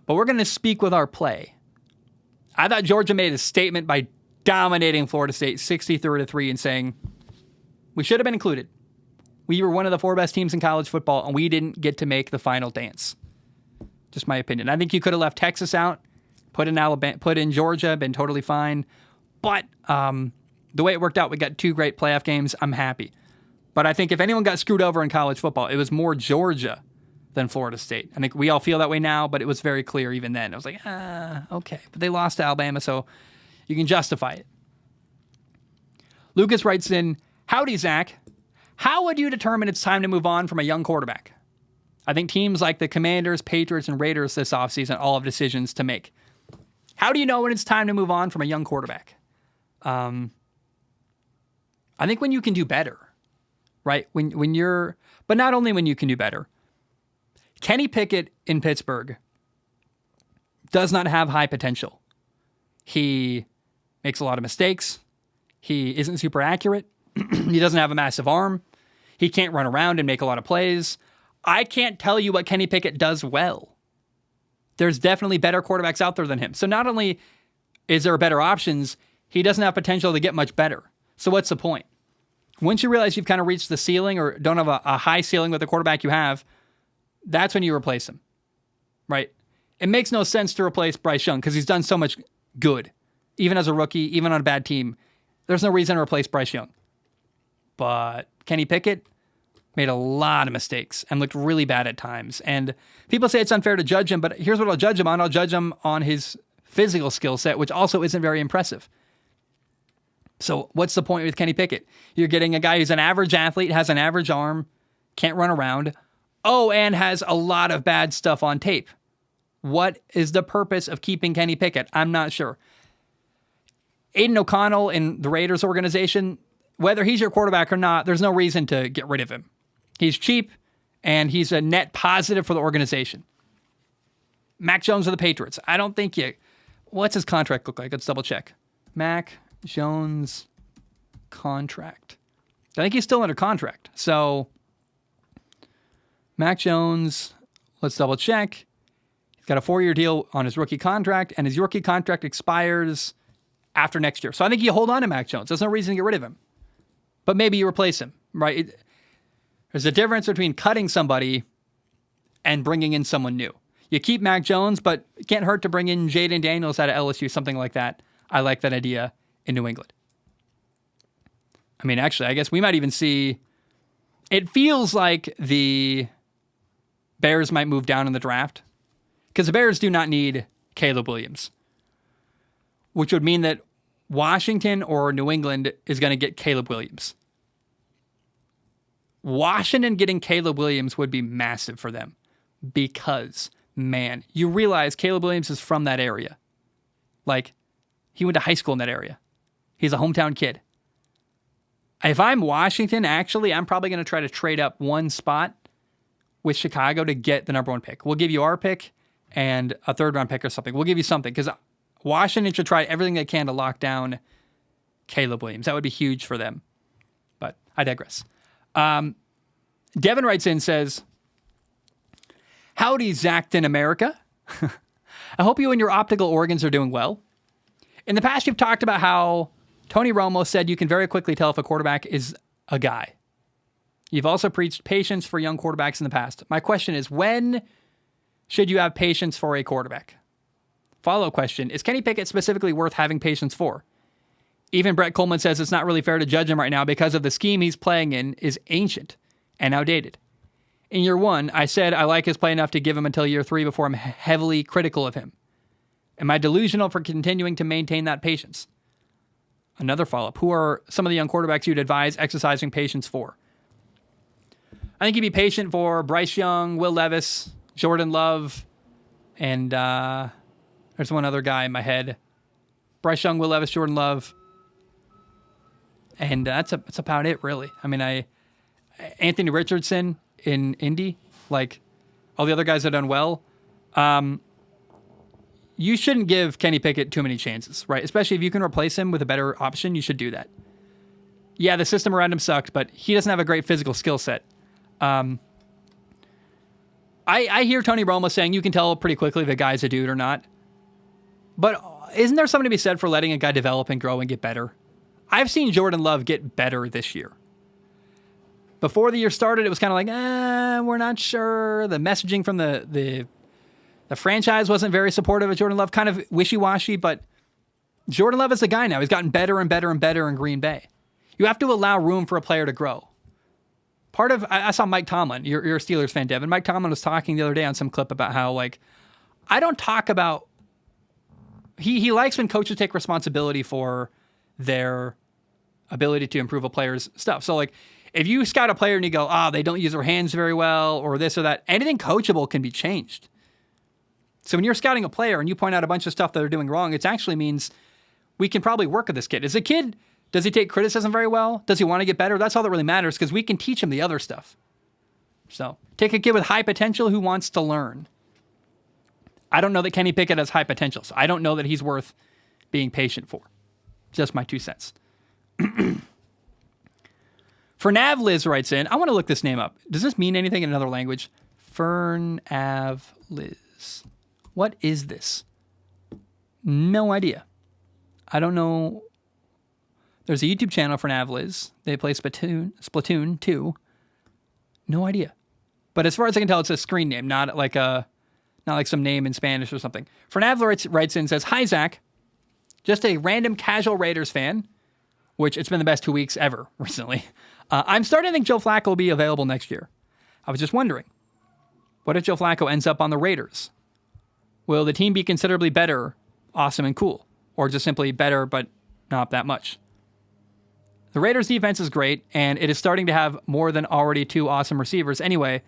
But we're going to speak with our play. I thought Georgia made a statement by dominating Florida State 63-3 and saying, we should have been included. We were one of the 4 best teams in college football, and we didn't get to make the final dance. Just my opinion. I think you could have left Texas out, put in Georgia, been totally fine. But the way it worked out, we got 2 great playoff games. I'm happy. But I think if anyone got screwed over in college football, it was more Georgia than Florida State. I think we all feel that way now, but it was very clear even then. I was like, okay. But they lost to Alabama, so you can justify it. Lucas writes in, howdy, Zach. How would you determine it's time to move on from a young quarterback? I think teams like the Commanders, Patriots, and Raiders this offseason all have decisions to make. How do you know when it's time to move on from a young quarterback? I think when you can do better, right? When you're, but not only when you can do better. Kenny Pickett in Pittsburgh does not have high potential. He makes a lot of mistakes. He isn't super accurate. He doesn't have a massive arm. He can't run around and make a lot of plays. I can't tell you what Kenny Pickett does well. There's definitely better quarterbacks out there than him. So not only is there better options, he doesn't have potential to get much better. So what's the point? Once you realize you've kind of reached the ceiling or don't have a high ceiling with the quarterback you have, that's when you replace him, right? It makes no sense to replace Bryce Young because he's done so much good. Even as a rookie, even on a bad team, there's no reason to replace Bryce Young. But Kenny Pickett made a lot of mistakes and looked really bad at times. And people say it's unfair to judge him, but here's what I'll judge him on. I'll judge him on his physical skill set, which also isn't very impressive. So what's the point with Kenny Pickett? You're getting a guy who's an average athlete, has an average arm, can't run around, and has a lot of bad stuff on tape. What is the purpose of keeping Kenny Pickett? I'm not sure. Aiden O'Connell in the Raiders organization, whether he's your quarterback or not, there's no reason to get rid of him. He's cheap, and he's a net positive for the organization. Mac Jones of the Patriots. I don't think you... What's his contract look like? Let's double check. Mac Jones contract. I think he's still under contract. So, Mac Jones, let's double check. He's got a 4-year deal on his rookie contract, and his rookie contract expires after next year. So I think you hold on to Mac Jones. There's no reason to get rid of him. But maybe you replace him, right? There's a difference between cutting somebody and bringing in someone new. You keep Mac Jones, but it can't hurt to bring in Jaden Daniels out of LSU, something like that. I like that idea in New England. I mean, actually, I guess we might even see... It feels like the Bears might move down in the draft because the Bears do not need Caleb Williams, which would mean that Washington or New England is going to get Caleb Williams. Washington getting Caleb Williams would be massive for them because, man, you realize Caleb Williams is from that area. Like, he went to high school in that area. He's a hometown kid. If I'm Washington, actually, I'm probably going to try to trade up one spot with Chicago to get the number 1 pick. We'll give you our pick and a 3rd-round pick or something. We'll give you something because Washington should try everything they can to lock down Caleb Williams. That would be huge for them. But I digress. Devin writes in, says, "Howdy, Zacton America. I hope you and your optical organs are doing well. In the past, you've talked about how Tony Romo said you can very quickly tell if a quarterback is a guy. You've also preached patience for young quarterbacks in the past. My question is, when should you have patience for a quarterback? Follow-up question, is Kenny Pickett specifically worth having patience for? Even Brett Coleman says it's not really fair to judge him right now because of the scheme he's playing in is ancient and outdated. In year 1, I said I like his play enough to give him until year 3 before I'm heavily critical of him. Am I delusional for continuing to maintain that patience?" Another follow-up, who are some of the young quarterbacks you'd advise exercising patience for? I think you'd be patient for Bryce Young, Will Levis, Jordan Love, and there's one other guy in my head. Bryce Young, Will Levis, Jordan Love. And that's about it, really. I mean, Anthony Richardson in Indy, like all the other guys have done well. You shouldn't give Kenny Pickett too many chances, right? Especially if you can replace him with a better option, you should do that. Yeah, the system around him sucked, but he doesn't have a great physical skill set. I hear Tony Romo saying you can tell pretty quickly if a guy's a dude or not. But isn't there something to be said for letting a guy develop and grow and get better? I've seen Jordan Love get better this year. Before the year started, it was kind of like, we're not sure. The messaging from the franchise wasn't very supportive of Jordan Love, kind of wishy-washy, but Jordan Love is the guy now. He's gotten better and better and better in Green Bay. You have to allow room for a player to grow. I saw Mike Tomlin, you're a Steelers fan, Devin. Mike Tomlin was talking the other day on some clip about how, like, I don't talk about, he likes when coaches take responsibility for their ability to improve a player's stuff. So, like, if you scout a player and you go, they don't use their hands very well, or this or that, anything coachable can be changed. So when you're scouting a player and you point out a bunch of stuff that they're doing wrong, it actually means we can probably work with this kid. As a kid, does he take criticism very well? Does he want to get better? That's all that really matters because we can teach him the other stuff. So take a kid with high potential who wants to learn. I don't know that Kenny Pickett has high potential, so I don't know that he's worth being patient for. Just my 2 cents. Fernavliz writes in, I want to look this name up. Does this mean anything in another language? Fernavliz. What is this? No idea. I don't know. There's a YouTube channel for Navliz. They play Splatoon 2. No idea. But as far as I can tell, it's a screen name, not like some name in Spanish or something. Fernavliz writes in and says, Hi, Zach. Just a random casual Raiders fan, which it's been the best 2 weeks ever recently. I'm starting to think Joe Flacco will be available next year. I was just wondering, what if Joe Flacco ends up on the Raiders? Will the team be considerably better, awesome, and cool? Or just simply better, but not that much? The Raiders' defense is great, and it is starting to have more than already 2 awesome receivers. Anyway,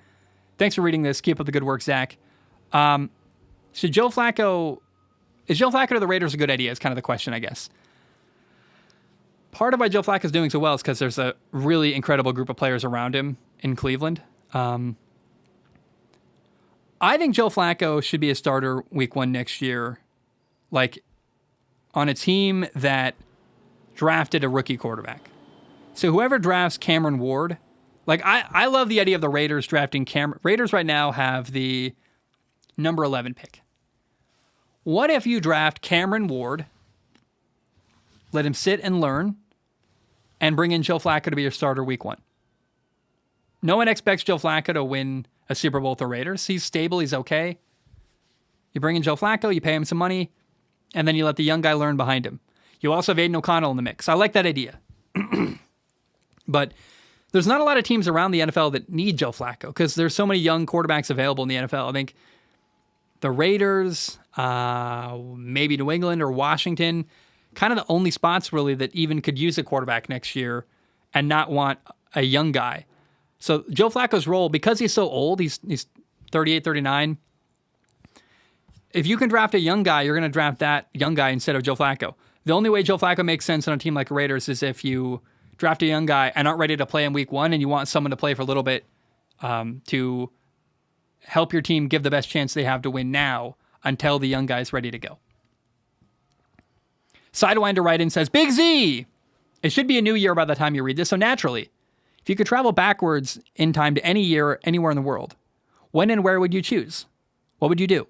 thanks for reading this. Keep up the good work, Zach. Is Joe Flacco to the Raiders a good idea is kind of the question, I guess. Part of why Joe Flacco is doing so well is because there's a really incredible group of players around him in Cleveland. I think Joe Flacco should be a starter week 1 next year, like on a team that drafted a rookie quarterback. So whoever drafts Cameron Ward, like I love the idea of the Raiders drafting Cameron. Raiders right now have the number 11 pick. What if you draft Cameron Ward, let him sit and learn, and bring in Joe Flacco to be your starter week 1? No one expects Joe Flacco to win a Super Bowl with the Raiders. He's stable. He's okay. You bring in Joe Flacco, you pay him some money, and then you let the young guy learn behind him. You also have Aiden O'Connell in the mix. I like that idea. But there's not a lot of teams around the NFL that need Joe Flacco because there's so many young quarterbacks available in the NFL. I think the Raiders, maybe New England or Washington, kind of the only spots really that even could use a quarterback next year and not want a young guy. So Joe Flacco's role, because he's so old, he's 38, 39. If you can draft a young guy, you're going to draft that young guy instead of Joe Flacco. The only way Joe Flacco makes sense on a team like Raiders is if you draft a young guy and aren't ready to play in week 1 and you want someone to play for a little bit to help your team give the best chance they have to win now until the young guy's ready to go. Sidewinder right in says, Big Z! It should be a new year by the time you read this, so naturally, if you could travel backwards in time to any year, anywhere in the world, when and where would you choose? What would you do?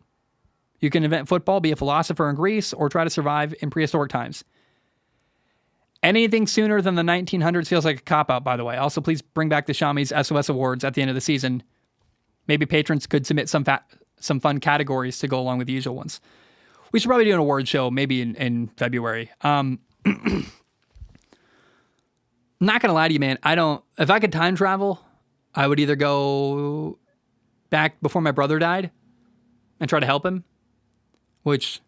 You can invent football, be a philosopher in Greece, or try to survive in prehistoric times. Anything sooner than the 1900s feels like a cop-out, by the way. Also, please bring back the Shami's SOS Awards at the end of the season. Maybe patrons could submit some fun categories to go along with the usual ones. We should probably do an award show maybe in February. Not going to lie to you, man. If I could time travel, I would either go back before my brother died and try to help him, which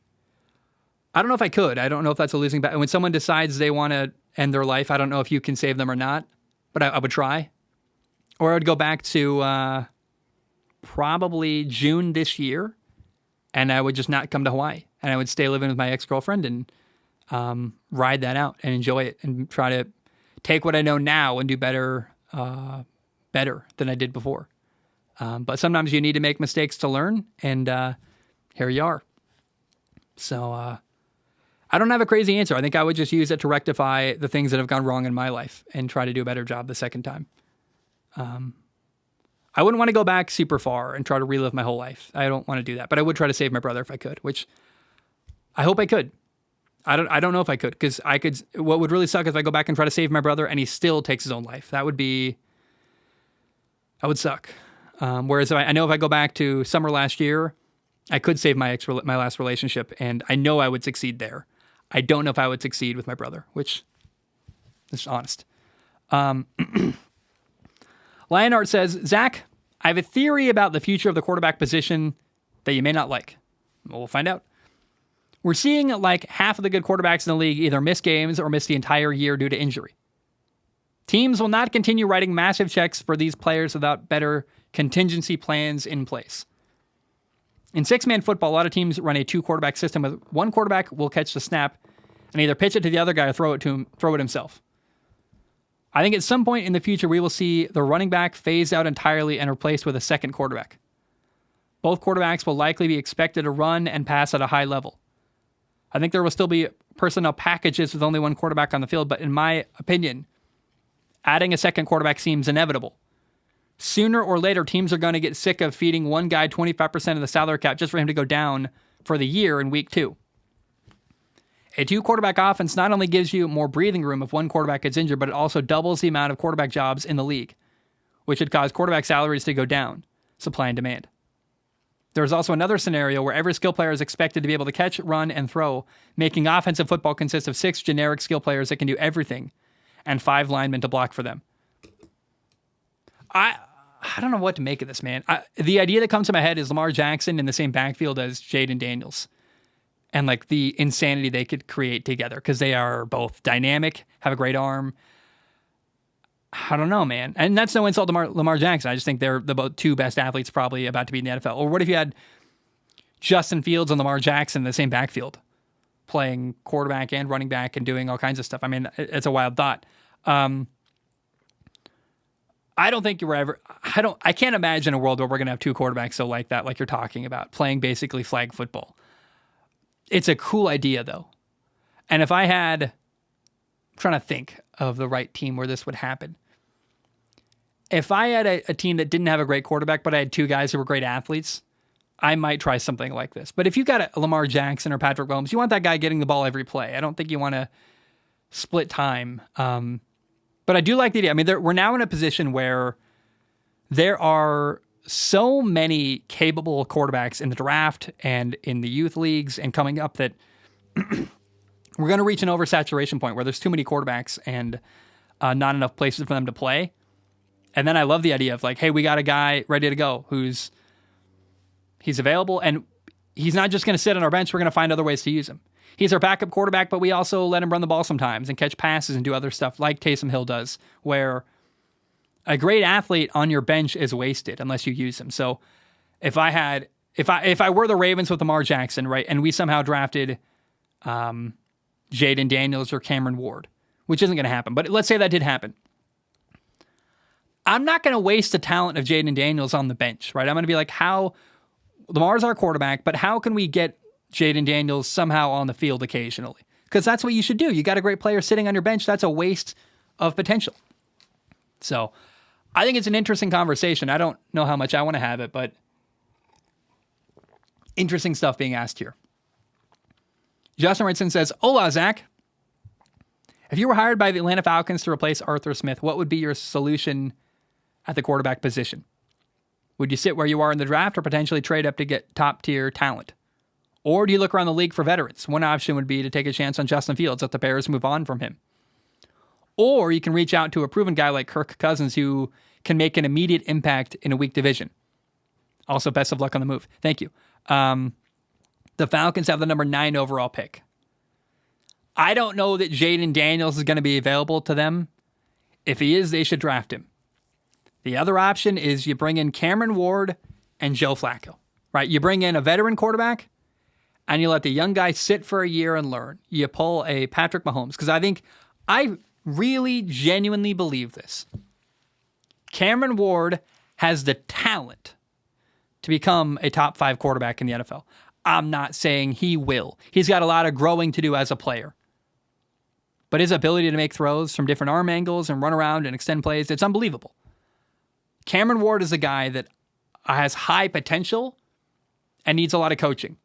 I don't know if I could. I don't know if that's a losing battle. When someone decides they want to end their life, I don't know if you can save them or not, but I would try. Or I would go back to probably June this year, and I would just not come to Hawaii. And I would stay living with my ex-girlfriend and ride that out and enjoy it and try to take what I know now and do better than I did before. But sometimes you need to make mistakes to learn, and here you are. So I don't have a crazy answer. I think I would just use it to rectify the things that have gone wrong in my life and try to do a better job the second time. I wouldn't want to go back super far and try to relive my whole life. I don't want to do that, but I would try to save my brother if I could, which I hope I could. I don't know if I could, because what would really suck is if I go back and try to save my brother and he still takes his own life. That would suck. Whereas I know if I go back to summer last year, I could save my last relationship, and I know I would succeed there. I don't know if I would succeed with my brother, which is honest. Lionheart says, Zach, I have a theory about the future of the quarterback position that you may not like. We'll find out. We're seeing like half of the good quarterbacks in the league either miss games or miss the entire year due to injury. Teams will not continue writing massive checks for these players without better contingency plans in place. In six-man football, a lot of teams run a two-quarterback system with one quarterback will catch the snap and either pitch it to the other guy or throw it himself. I think at some point in the future, we will see the running back phased out entirely and replaced with a second quarterback. Both quarterbacks will likely be expected to run and pass at a high level. I think there will still be personnel packages with only one quarterback on the field, but in my opinion, adding a second quarterback seems inevitable. Sooner or later, teams are going to get sick of feeding one guy 25% of the salary cap just for him to go down for the year in week 2. A 2-quarterback offense not only gives you more breathing room if one quarterback gets injured, but it also doubles the amount of quarterback jobs in the league, which would cause quarterback salaries to go down, supply and demand. There is also another scenario where every skill player is expected to be able to catch, run, and throw, making offensive football consist of 6 generic skill players that can do everything, and 5 linemen to block for them. I don't know what to make of this, man. The idea that comes to my head is Lamar Jackson in the same backfield as Jaden Daniels, and like the insanity they could create together because they are both dynamic, have a great arm. I don't know, man. And that's no insult to Lamar Jackson. I just think they're the both 2 best athletes probably about to be in the NFL. Or what if you had Justin Fields and Lamar Jackson in the same backfield, playing quarterback and running back and doing all kinds of stuff? I mean, it's a wild thought. I don't think I can't imagine a world where we're going to have 2 quarterbacks so like that, like you're talking about, playing basically flag football. It's a cool idea, though. And if I had, I'm trying to think of the right team where this would happen. If I had a team that didn't have a great quarterback, but I had 2 guys who were great athletes, I might try something like this. But if you got a Lamar Jackson or Patrick Mahomes, you want that guy getting the ball every play. I don't think you want to split time. But I do like the idea. I mean, we're now in a position where there are so many capable quarterbacks in the draft and in the youth leagues and coming up that we're going to reach an oversaturation point where there's too many quarterbacks and not enough places for them to play. And then I love the idea of like, hey, we got a guy ready to go he's available, and he's not just going to sit on our bench. We're going to find other ways to use him. He's our backup quarterback, but we also let him run the ball sometimes and catch passes and do other stuff like Taysom Hill does, where a great athlete on your bench is wasted unless you use him. So if I were the Ravens with Lamar Jackson, right, and we somehow drafted Jaden Daniels or Cameron Ward, which isn't going to happen, but let's say that did happen. I'm not going to waste the talent of Jaden Daniels on the bench, right? I'm going to be like, Lamar's our quarterback, but how can we get Jaden Daniels somehow on the field occasionally? Because that's what you should do. You got a great player sitting on your bench. That's a waste of potential. So I think it's an interesting conversation. I don't know how much I want to have it, but interesting stuff being asked here. Justin Richardson says, "Hola, Zach. If you were hired by the Atlanta Falcons to replace Arthur Smith, what would be your solution at the quarterback position? Would you sit where you are in the draft or potentially trade up to get top-tier talent? Or do you look around the league for veterans? One option would be to take a chance on Justin Fields if the Bears move on from him. Or you can reach out to a proven guy like Kirk Cousins who can make an immediate impact in a weak division. Also, best of luck on the move." Thank you. The Falcons have the number 9 overall pick. I don't know that Jaden Daniels is going to be available to them. If he is, they should draft him. The other option is you bring in Cameron Ward and Joe Flacco, right? You bring in a veteran quarterback and you let the young guy sit for a year and learn. You pull a Patrick Mahomes, because I really genuinely believe this. Cameron Ward has the talent to become a top 5 quarterback in the NFL. I'm not saying he will. He's got a lot of growing to do as a player. But his ability to make throws from different arm angles and run around and extend plays, it's unbelievable. Cameron Ward is a guy that has high potential and needs a lot of coaching.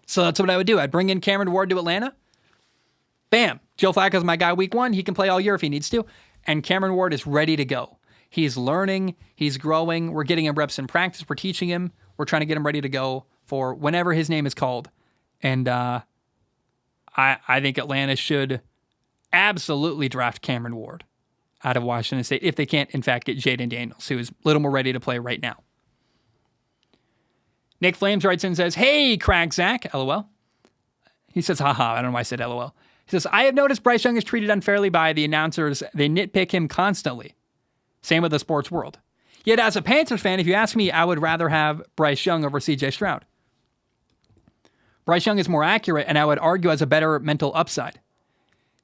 So that's what I would do. I'd bring in Cameron Ward to Atlanta. Bam. Joe Flacco's my guy week 1. He can play all year if he needs to. And Cameron Ward is ready to go. He's learning. He's growing. We're getting him reps in practice. We're teaching him. We're trying to get him ready to go for whenever his name is called. And I think Atlanta should absolutely draft Cameron Ward out of Washington State if they can't, in fact, get Jaden Daniels, who is a little more ready to play right now. Nick Flames writes in and says, "Hey, crack Zach," LOL. He says, haha, I don't know why I said LOL. He says, "I have noticed Bryce Young is treated unfairly by the announcers. They nitpick him constantly. Same with the sports world. Yet as a Panthers fan, if you ask me, I would rather have Bryce Young over CJ Stroud. Bryce Young is more accurate, and I would argue has a better mental upside.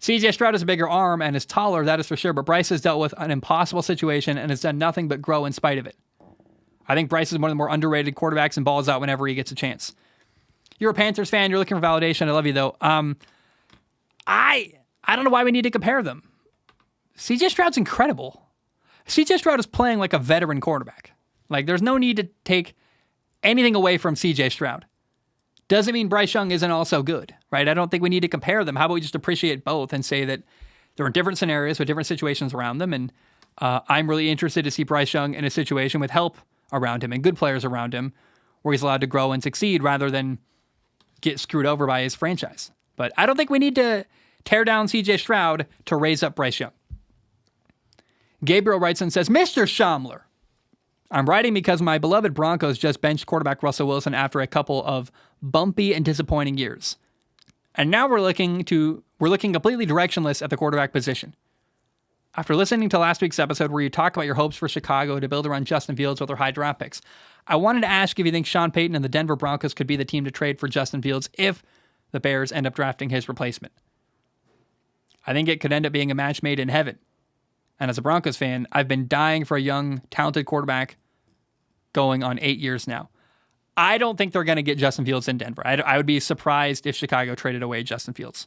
CJ Stroud has a bigger arm and is taller, that is for sure, but Bryce has dealt with an impossible situation and has done nothing but grow in spite of it. I think Bryce is one of the more underrated quarterbacks and balls out whenever he gets a chance. You're a Panthers fan. You're looking for validation. I love you, though. I don't know why we need to compare them. CJ Stroud's incredible. CJ Stroud is playing like a veteran quarterback. Like, there's no need to take anything away from CJ Stroud. Doesn't mean Bryce Young isn't also good, right? I don't think we need to compare them. How about we just appreciate both and say that they're in different scenarios with different situations around them, and I'm really interested to see Bryce Young in a situation with help around him and good players around him where he's allowed to grow and succeed rather than get screwed over by his franchise. But I don't think we need to tear down CJ Stroud to raise up Bryce Young. Gabriel writes and says, Mr. Schaumler, I'm writing because my beloved Broncos just benched quarterback Russell Wilson after a couple of bumpy and disappointing years. And now we're looking completely directionless at the quarterback position. After listening to last week's episode where you talked about your hopes for Chicago to build around Justin Fields with their high draft picks, I wanted to ask if you think Sean Payton and the Denver Broncos could be the team to trade for Justin Fields if the Bears end up drafting his replacement. I think it could end up being a match made in heaven. And as a Broncos fan, I've been dying for a young, talented quarterback going on 8 years now. I don't think they're going to get Justin Fields in Denver. I would be surprised if Chicago traded away Justin Fields.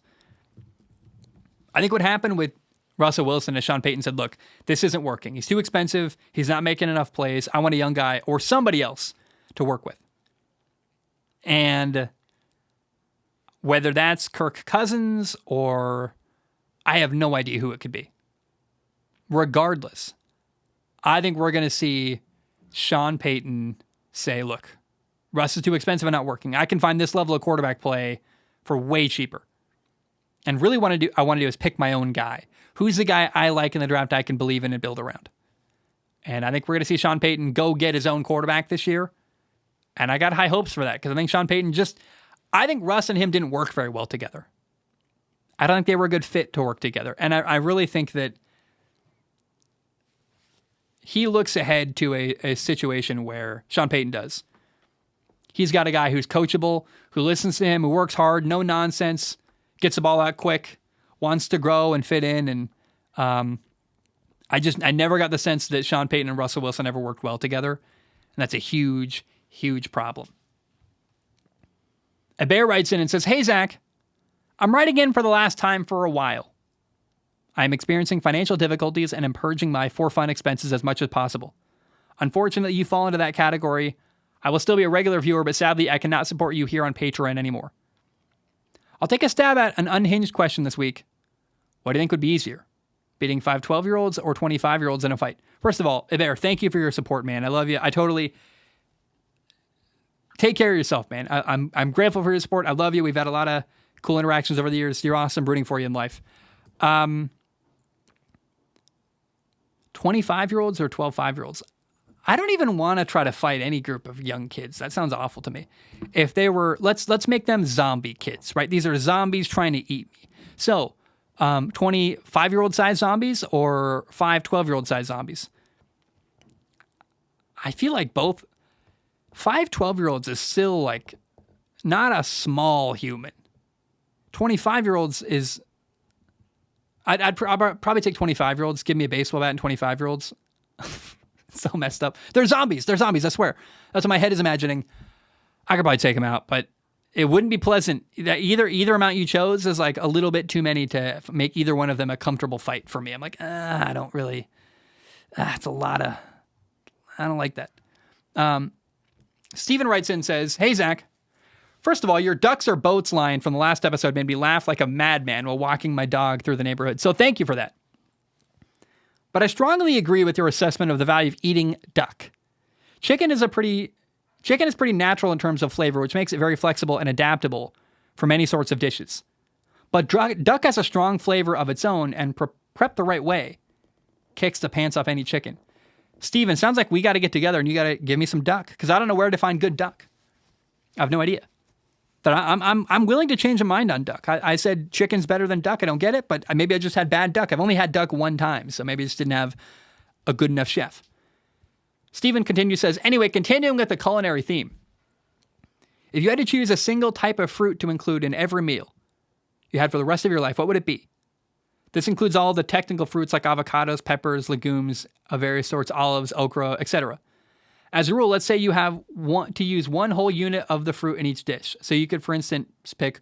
I think what happened with Russell Wilson is Sean Payton said, look, this isn't working. He's too expensive. He's not making enough plays. I want a young guy or somebody else to work with. And whether that's Kirk Cousins or I have no idea who it could be. Regardless, I think we're going to see Sean Payton say, look, Russ is too expensive and not working. I can find this level of quarterback play for way cheaper. And really what I want to do is pick my own guy. Who's the guy I like in the draft I can believe in and build around? And I think we're going to see Sean Payton go get his own quarterback this year. And I got high hopes for that because I think Sean Payton I think Russ and him didn't work very well together. I don't think they were a good fit to work together. And I really think that he looks ahead to a situation where Sean Payton does. He's got a guy who's coachable, who listens to him, who works hard, no nonsense, gets the ball out quick, wants to grow and fit in. And I never got the sense that Sean Payton and Russell Wilson ever worked well together. And that's a huge, huge problem. A bear writes in and says, hey, Zach, I'm writing in for the last time for a while. I'm experiencing financial difficulties and am purging my for-fun expenses as much as possible. Unfortunately, you fall into that category. I will still be a regular viewer, but sadly, I cannot support you here on Patreon anymore. I'll take a stab at an unhinged question this week. What do you think would be easier? Beating 5 12-year-olds or 25-year-olds in a fight? First of all, Iber, thank you for your support, man. I love you. I totally... Take care of yourself, man. I'm grateful for your support. I love you. We've had a lot of cool interactions over the years. You're awesome. Rooting for you in life. 25-year-olds or 12-5-year-olds? I don't even want to try to fight any group of young kids. That sounds awful to me. If they were, let's make them zombie kids, right? These are zombies trying to eat me. So, 25-year-old size zombies or 5 12-year-old size zombies? I feel like both 5 12-year-olds is still like not a small human. 25-year-olds is... I'd probably take 25-year-olds. Give me a baseball bat and 25-year-olds. So messed up. They're zombies. They're zombies, I swear. That's what my head is imagining. I could probably take them out, but it wouldn't be pleasant. Either amount you chose is like a little bit too many to make either one of them a comfortable fight for me. I'm like, I don't really... it's a lot of... I don't like that. Steven writes in and says, hey, Zach. First of all, your ducks or boats line from the last episode made me laugh like a madman while walking my dog through the neighborhood. So thank you for that. But I strongly agree with your assessment of the value of eating duck. Chicken is pretty natural in terms of flavor, which makes it very flexible and adaptable for many sorts of dishes. But duck has a strong flavor of its own and prepped the right way kicks the pants off any chicken. Steven, sounds like we got to get together and you got to give me some duck because I don't know where to find good duck. I have no idea. But I'm willing to change my mind on duck. I said chicken's better than duck. I don't get it, but maybe I just had bad duck. I've only had duck one time, so maybe I just didn't have a good enough chef. Stephen continues, says, anyway, continuing with the culinary theme. If you had to choose a single type of fruit to include in every meal you had for the rest of your life, what would it be? This includes all the technical fruits like avocados, peppers, legumes of various sorts, olives, okra, etc. As a rule, let's say you have to use one whole unit of the fruit in each dish. So you could, for instance, pick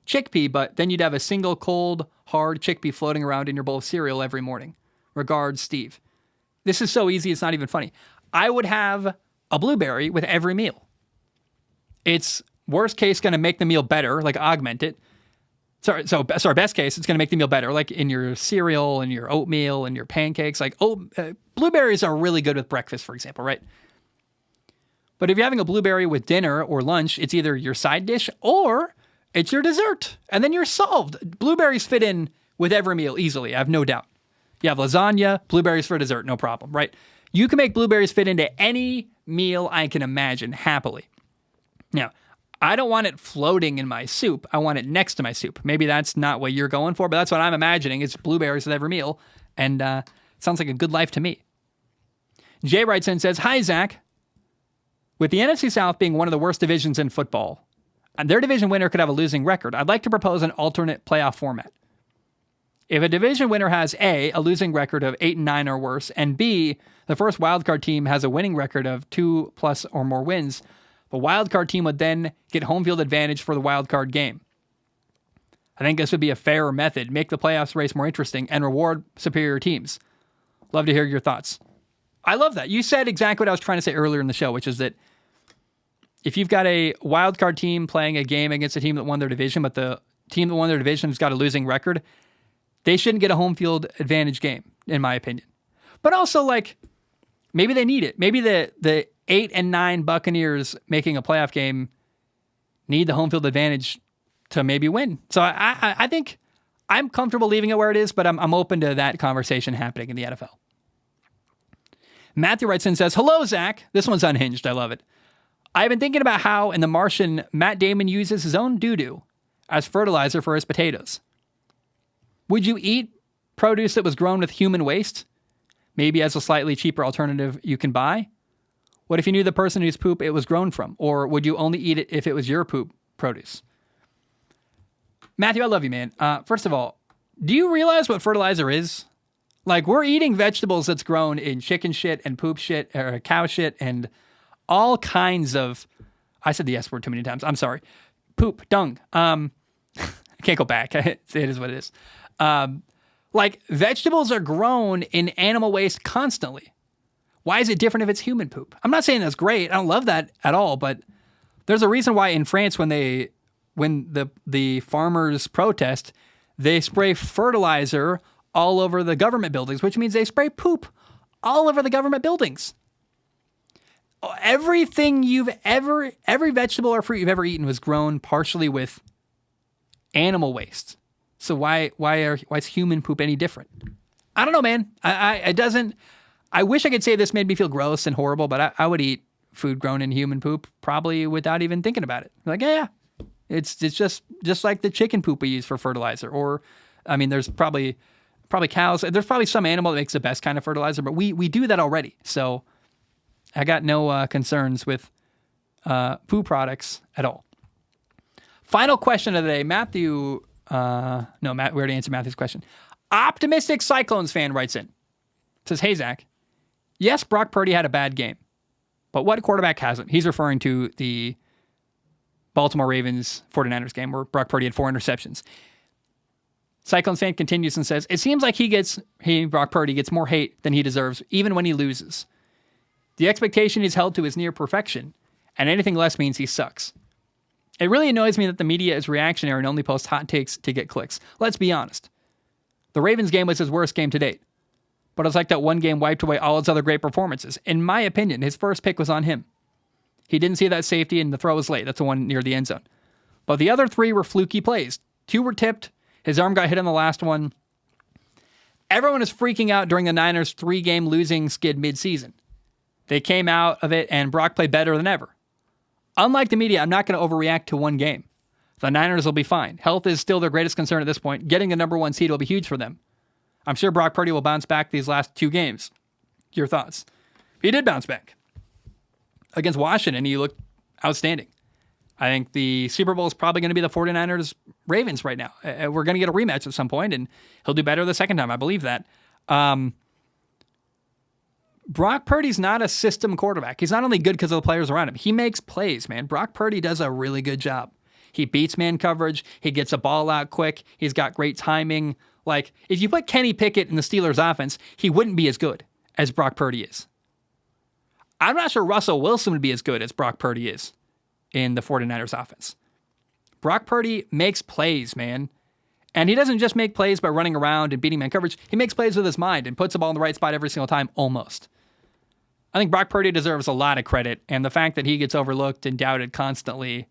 chickpea, but then you'd have a single cold, hard chickpea floating around in your bowl of cereal every morning. Regards, Steve. This is so easy, it's not even funny. I would have a blueberry with every meal. It's worst case going to make the meal better, like augment it. Sorry, best case, it's going to make the meal better, like in your cereal and your oatmeal and your pancakes. Like, blueberries are really good with breakfast, for example, right? But if you're having a blueberry with dinner or lunch, it's either your side dish or it's your dessert. And then you're solved. Blueberries fit in with every meal easily, I have no doubt. You have lasagna, blueberries for dessert, no problem, right? You can make blueberries fit into any meal I can imagine happily. Now, I don't want it floating in my soup. I want it next to my soup. Maybe that's not what you're going for, but that's what I'm imagining. It's blueberries with every meal. And sounds like a good life to me. Jay writes in and says, "Hi, Zach. With the NFC South being one of the worst divisions in football, and their division winner could have a losing record, I'd like to propose an alternate playoff format. If a division winner has A, a losing record of 8-9 or worse, and B, the first wildcard team has a winning record of 2+ or more wins, the wildcard team would then get home field advantage for the wildcard game. I think this would be a fairer method, make the playoffs race more interesting, and reward superior teams. Love to hear your thoughts." I love that. You said exactly what I was trying to say earlier in the show, which is that if you've got a wildcard team playing a game against a team that won their division, but the team that won their division has got a losing record, they shouldn't get a home field advantage game, in my opinion. But also, like, maybe they need it. Maybe the 8-9 Buccaneers making a playoff game need the home field advantage to maybe win. So I think I'm comfortable leaving it where it is, but I'm open to that conversation happening in the NFL. Matthew writes in and says, "Hello, Zach." This one's unhinged. I love it. "I've been thinking about how in The Martian, Matt Damon uses his own doo-doo as fertilizer for his potatoes. Would you eat produce that was grown with human waste? Maybe as a slightly cheaper alternative you can buy? What if you knew the person whose poop it was grown from? Or would you only eat it if it was your poop produce?" Matthew, I love you, man. First of all, do you realize what fertilizer is? Like, we're eating vegetables that's grown in chicken shit and poop shit or cow shit and all kinds of, I said the S word too many times. I'm sorry. Poop, dung. I can't go back. It is what it is. Like, vegetables are grown in animal waste constantly. Why is it different if it's human poop? I'm not saying that's great. I don't love that at all, but there's a reason why in France when the farmers protest, they spray fertilizer all over the government buildings, which means they spray poop all over the government buildings. Every vegetable or fruit you've ever eaten was grown partially with animal waste. So why is human poop any different? I don't know, man. I wish I could say this made me feel gross and horrible, but I would eat food grown in human poop probably without even thinking about it. Like, yeah. It's just like the chicken poop we use for fertilizer. Or, I mean, there's probably cows. There's probably some animal that makes the best kind of fertilizer, but we do that already. So I got no concerns with food products at all. Final question of the day. Matt, we already answered Matthew's question. Optimistic Cyclones fan writes in. Says, "Hey, Zach. Yes, Brock Purdy had a bad game, but what quarterback hasn't?" He's referring to the Baltimore Ravens 49ers game where Brock Purdy had 4 interceptions. Cyclones fan continues and says, "It seems like Brock Purdy gets more hate than he deserves, even when he loses. The expectation he's held to is near perfection, and anything less means he sucks. It really annoys me that the media is reactionary and only posts hot takes to get clicks. Let's be honest. The Ravens game was his worst game to date, but it's like that one game wiped away all his other great performances. In my opinion, his first pick was on him. He didn't see that safety and the throw was late. That's the one near the end zone. But the other 3 were fluky plays. 2 were tipped. His arm got hit on the last one. Everyone is freaking out during the Niners' 3-game losing skid midseason. They came out of it and Brock played better than ever. Unlike the media, I'm not going to overreact to one game. The Niners will be fine. Health is still their greatest concern at this point. Getting the number 1 seed will be huge for them. I'm sure Brock Purdy will bounce back these last 2 games. Your thoughts?" He did bounce back. Against Washington, he looked outstanding. I think the Super Bowl is probably going to be the 49ers Ravens right now. We're going to get a rematch at some point, and he'll do better the second time. I believe that. Brock Purdy's not a system quarterback. He's not only good because of the players around him. He makes plays, man. Brock Purdy does a really good job. He beats man coverage. He gets a ball out quick. He's got great timing. Like, if you put Kenny Pickett in the Steelers offense, he wouldn't be as good as Brock Purdy is. I'm not sure Russell Wilson would be as good as Brock Purdy is in the 49ers offense. Brock Purdy makes plays, man. And he doesn't just make plays by running around and beating man coverage. He makes plays with his mind and puts the ball in the right spot every single time, almost. I think Brock Purdy deserves a lot of credit. And the fact that he gets overlooked and doubted constantly,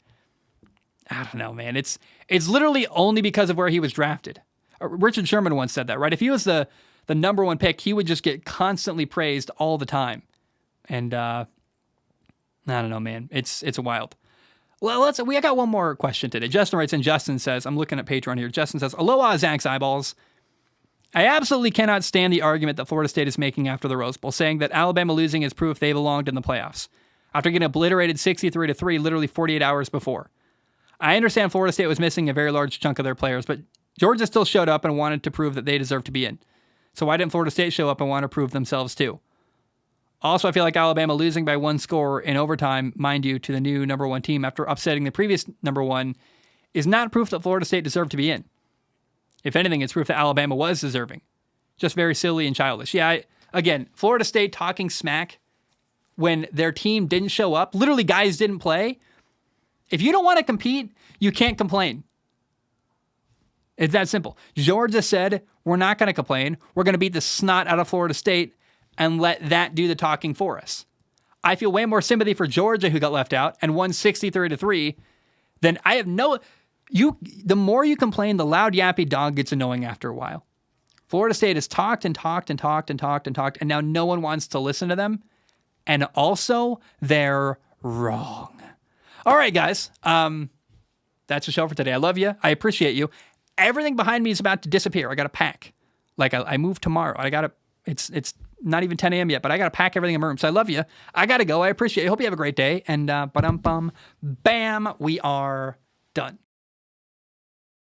I don't know, man. It's literally only because of where he was drafted. Richard Sherman once said that, right? If he was the number one pick, he would just get constantly praised all the time. And I don't know, man. It's wild. Well, I got one more question today. Justin writes in. Justin says, I'm looking at Patreon here. Justin says, aloha, Zach's eyeballs. I absolutely cannot stand the argument that Florida State is making after the Rose Bowl, saying that Alabama losing is proof they belonged in the playoffs, after getting obliterated 63-3 literally 48 hours before. I understand Florida State was missing a very large chunk of their players, but Georgia still showed up and wanted to prove that they deserve to be in. So why didn't Florida State show up and want to prove themselves too? Also, I feel like Alabama losing by one score in overtime, mind you, to the new number one team after upsetting the previous number one, is not proof that Florida State deserved to be in. If anything, it's proof that Alabama was deserving. Just very silly and childish. Yeah, again, Florida State talking smack when their team didn't show up, literally guys didn't play. If you don't want to compete, you can't complain. It's that simple. Georgia said, we're not going to complain. We're going to beat the snot out of Florida State and let that do the talking for us. I feel way more sympathy for Georgia, who got left out and won 63-3, than I have no... The more you complain, the loud yappy dog gets annoying after a while. Florida State has talked and talked and talked and talked and talked, and now no one wants to listen to them. And also, they're wrong. All right, guys. That's the show for today. I love you. I appreciate you. Everything behind me is about to disappear. I got to pack. Like, I move tomorrow. It's not even 10 a.m. yet, but I got to pack everything in my room. So I love you. I got to go. I appreciate you. I hope you have a great day. And bam, we are done.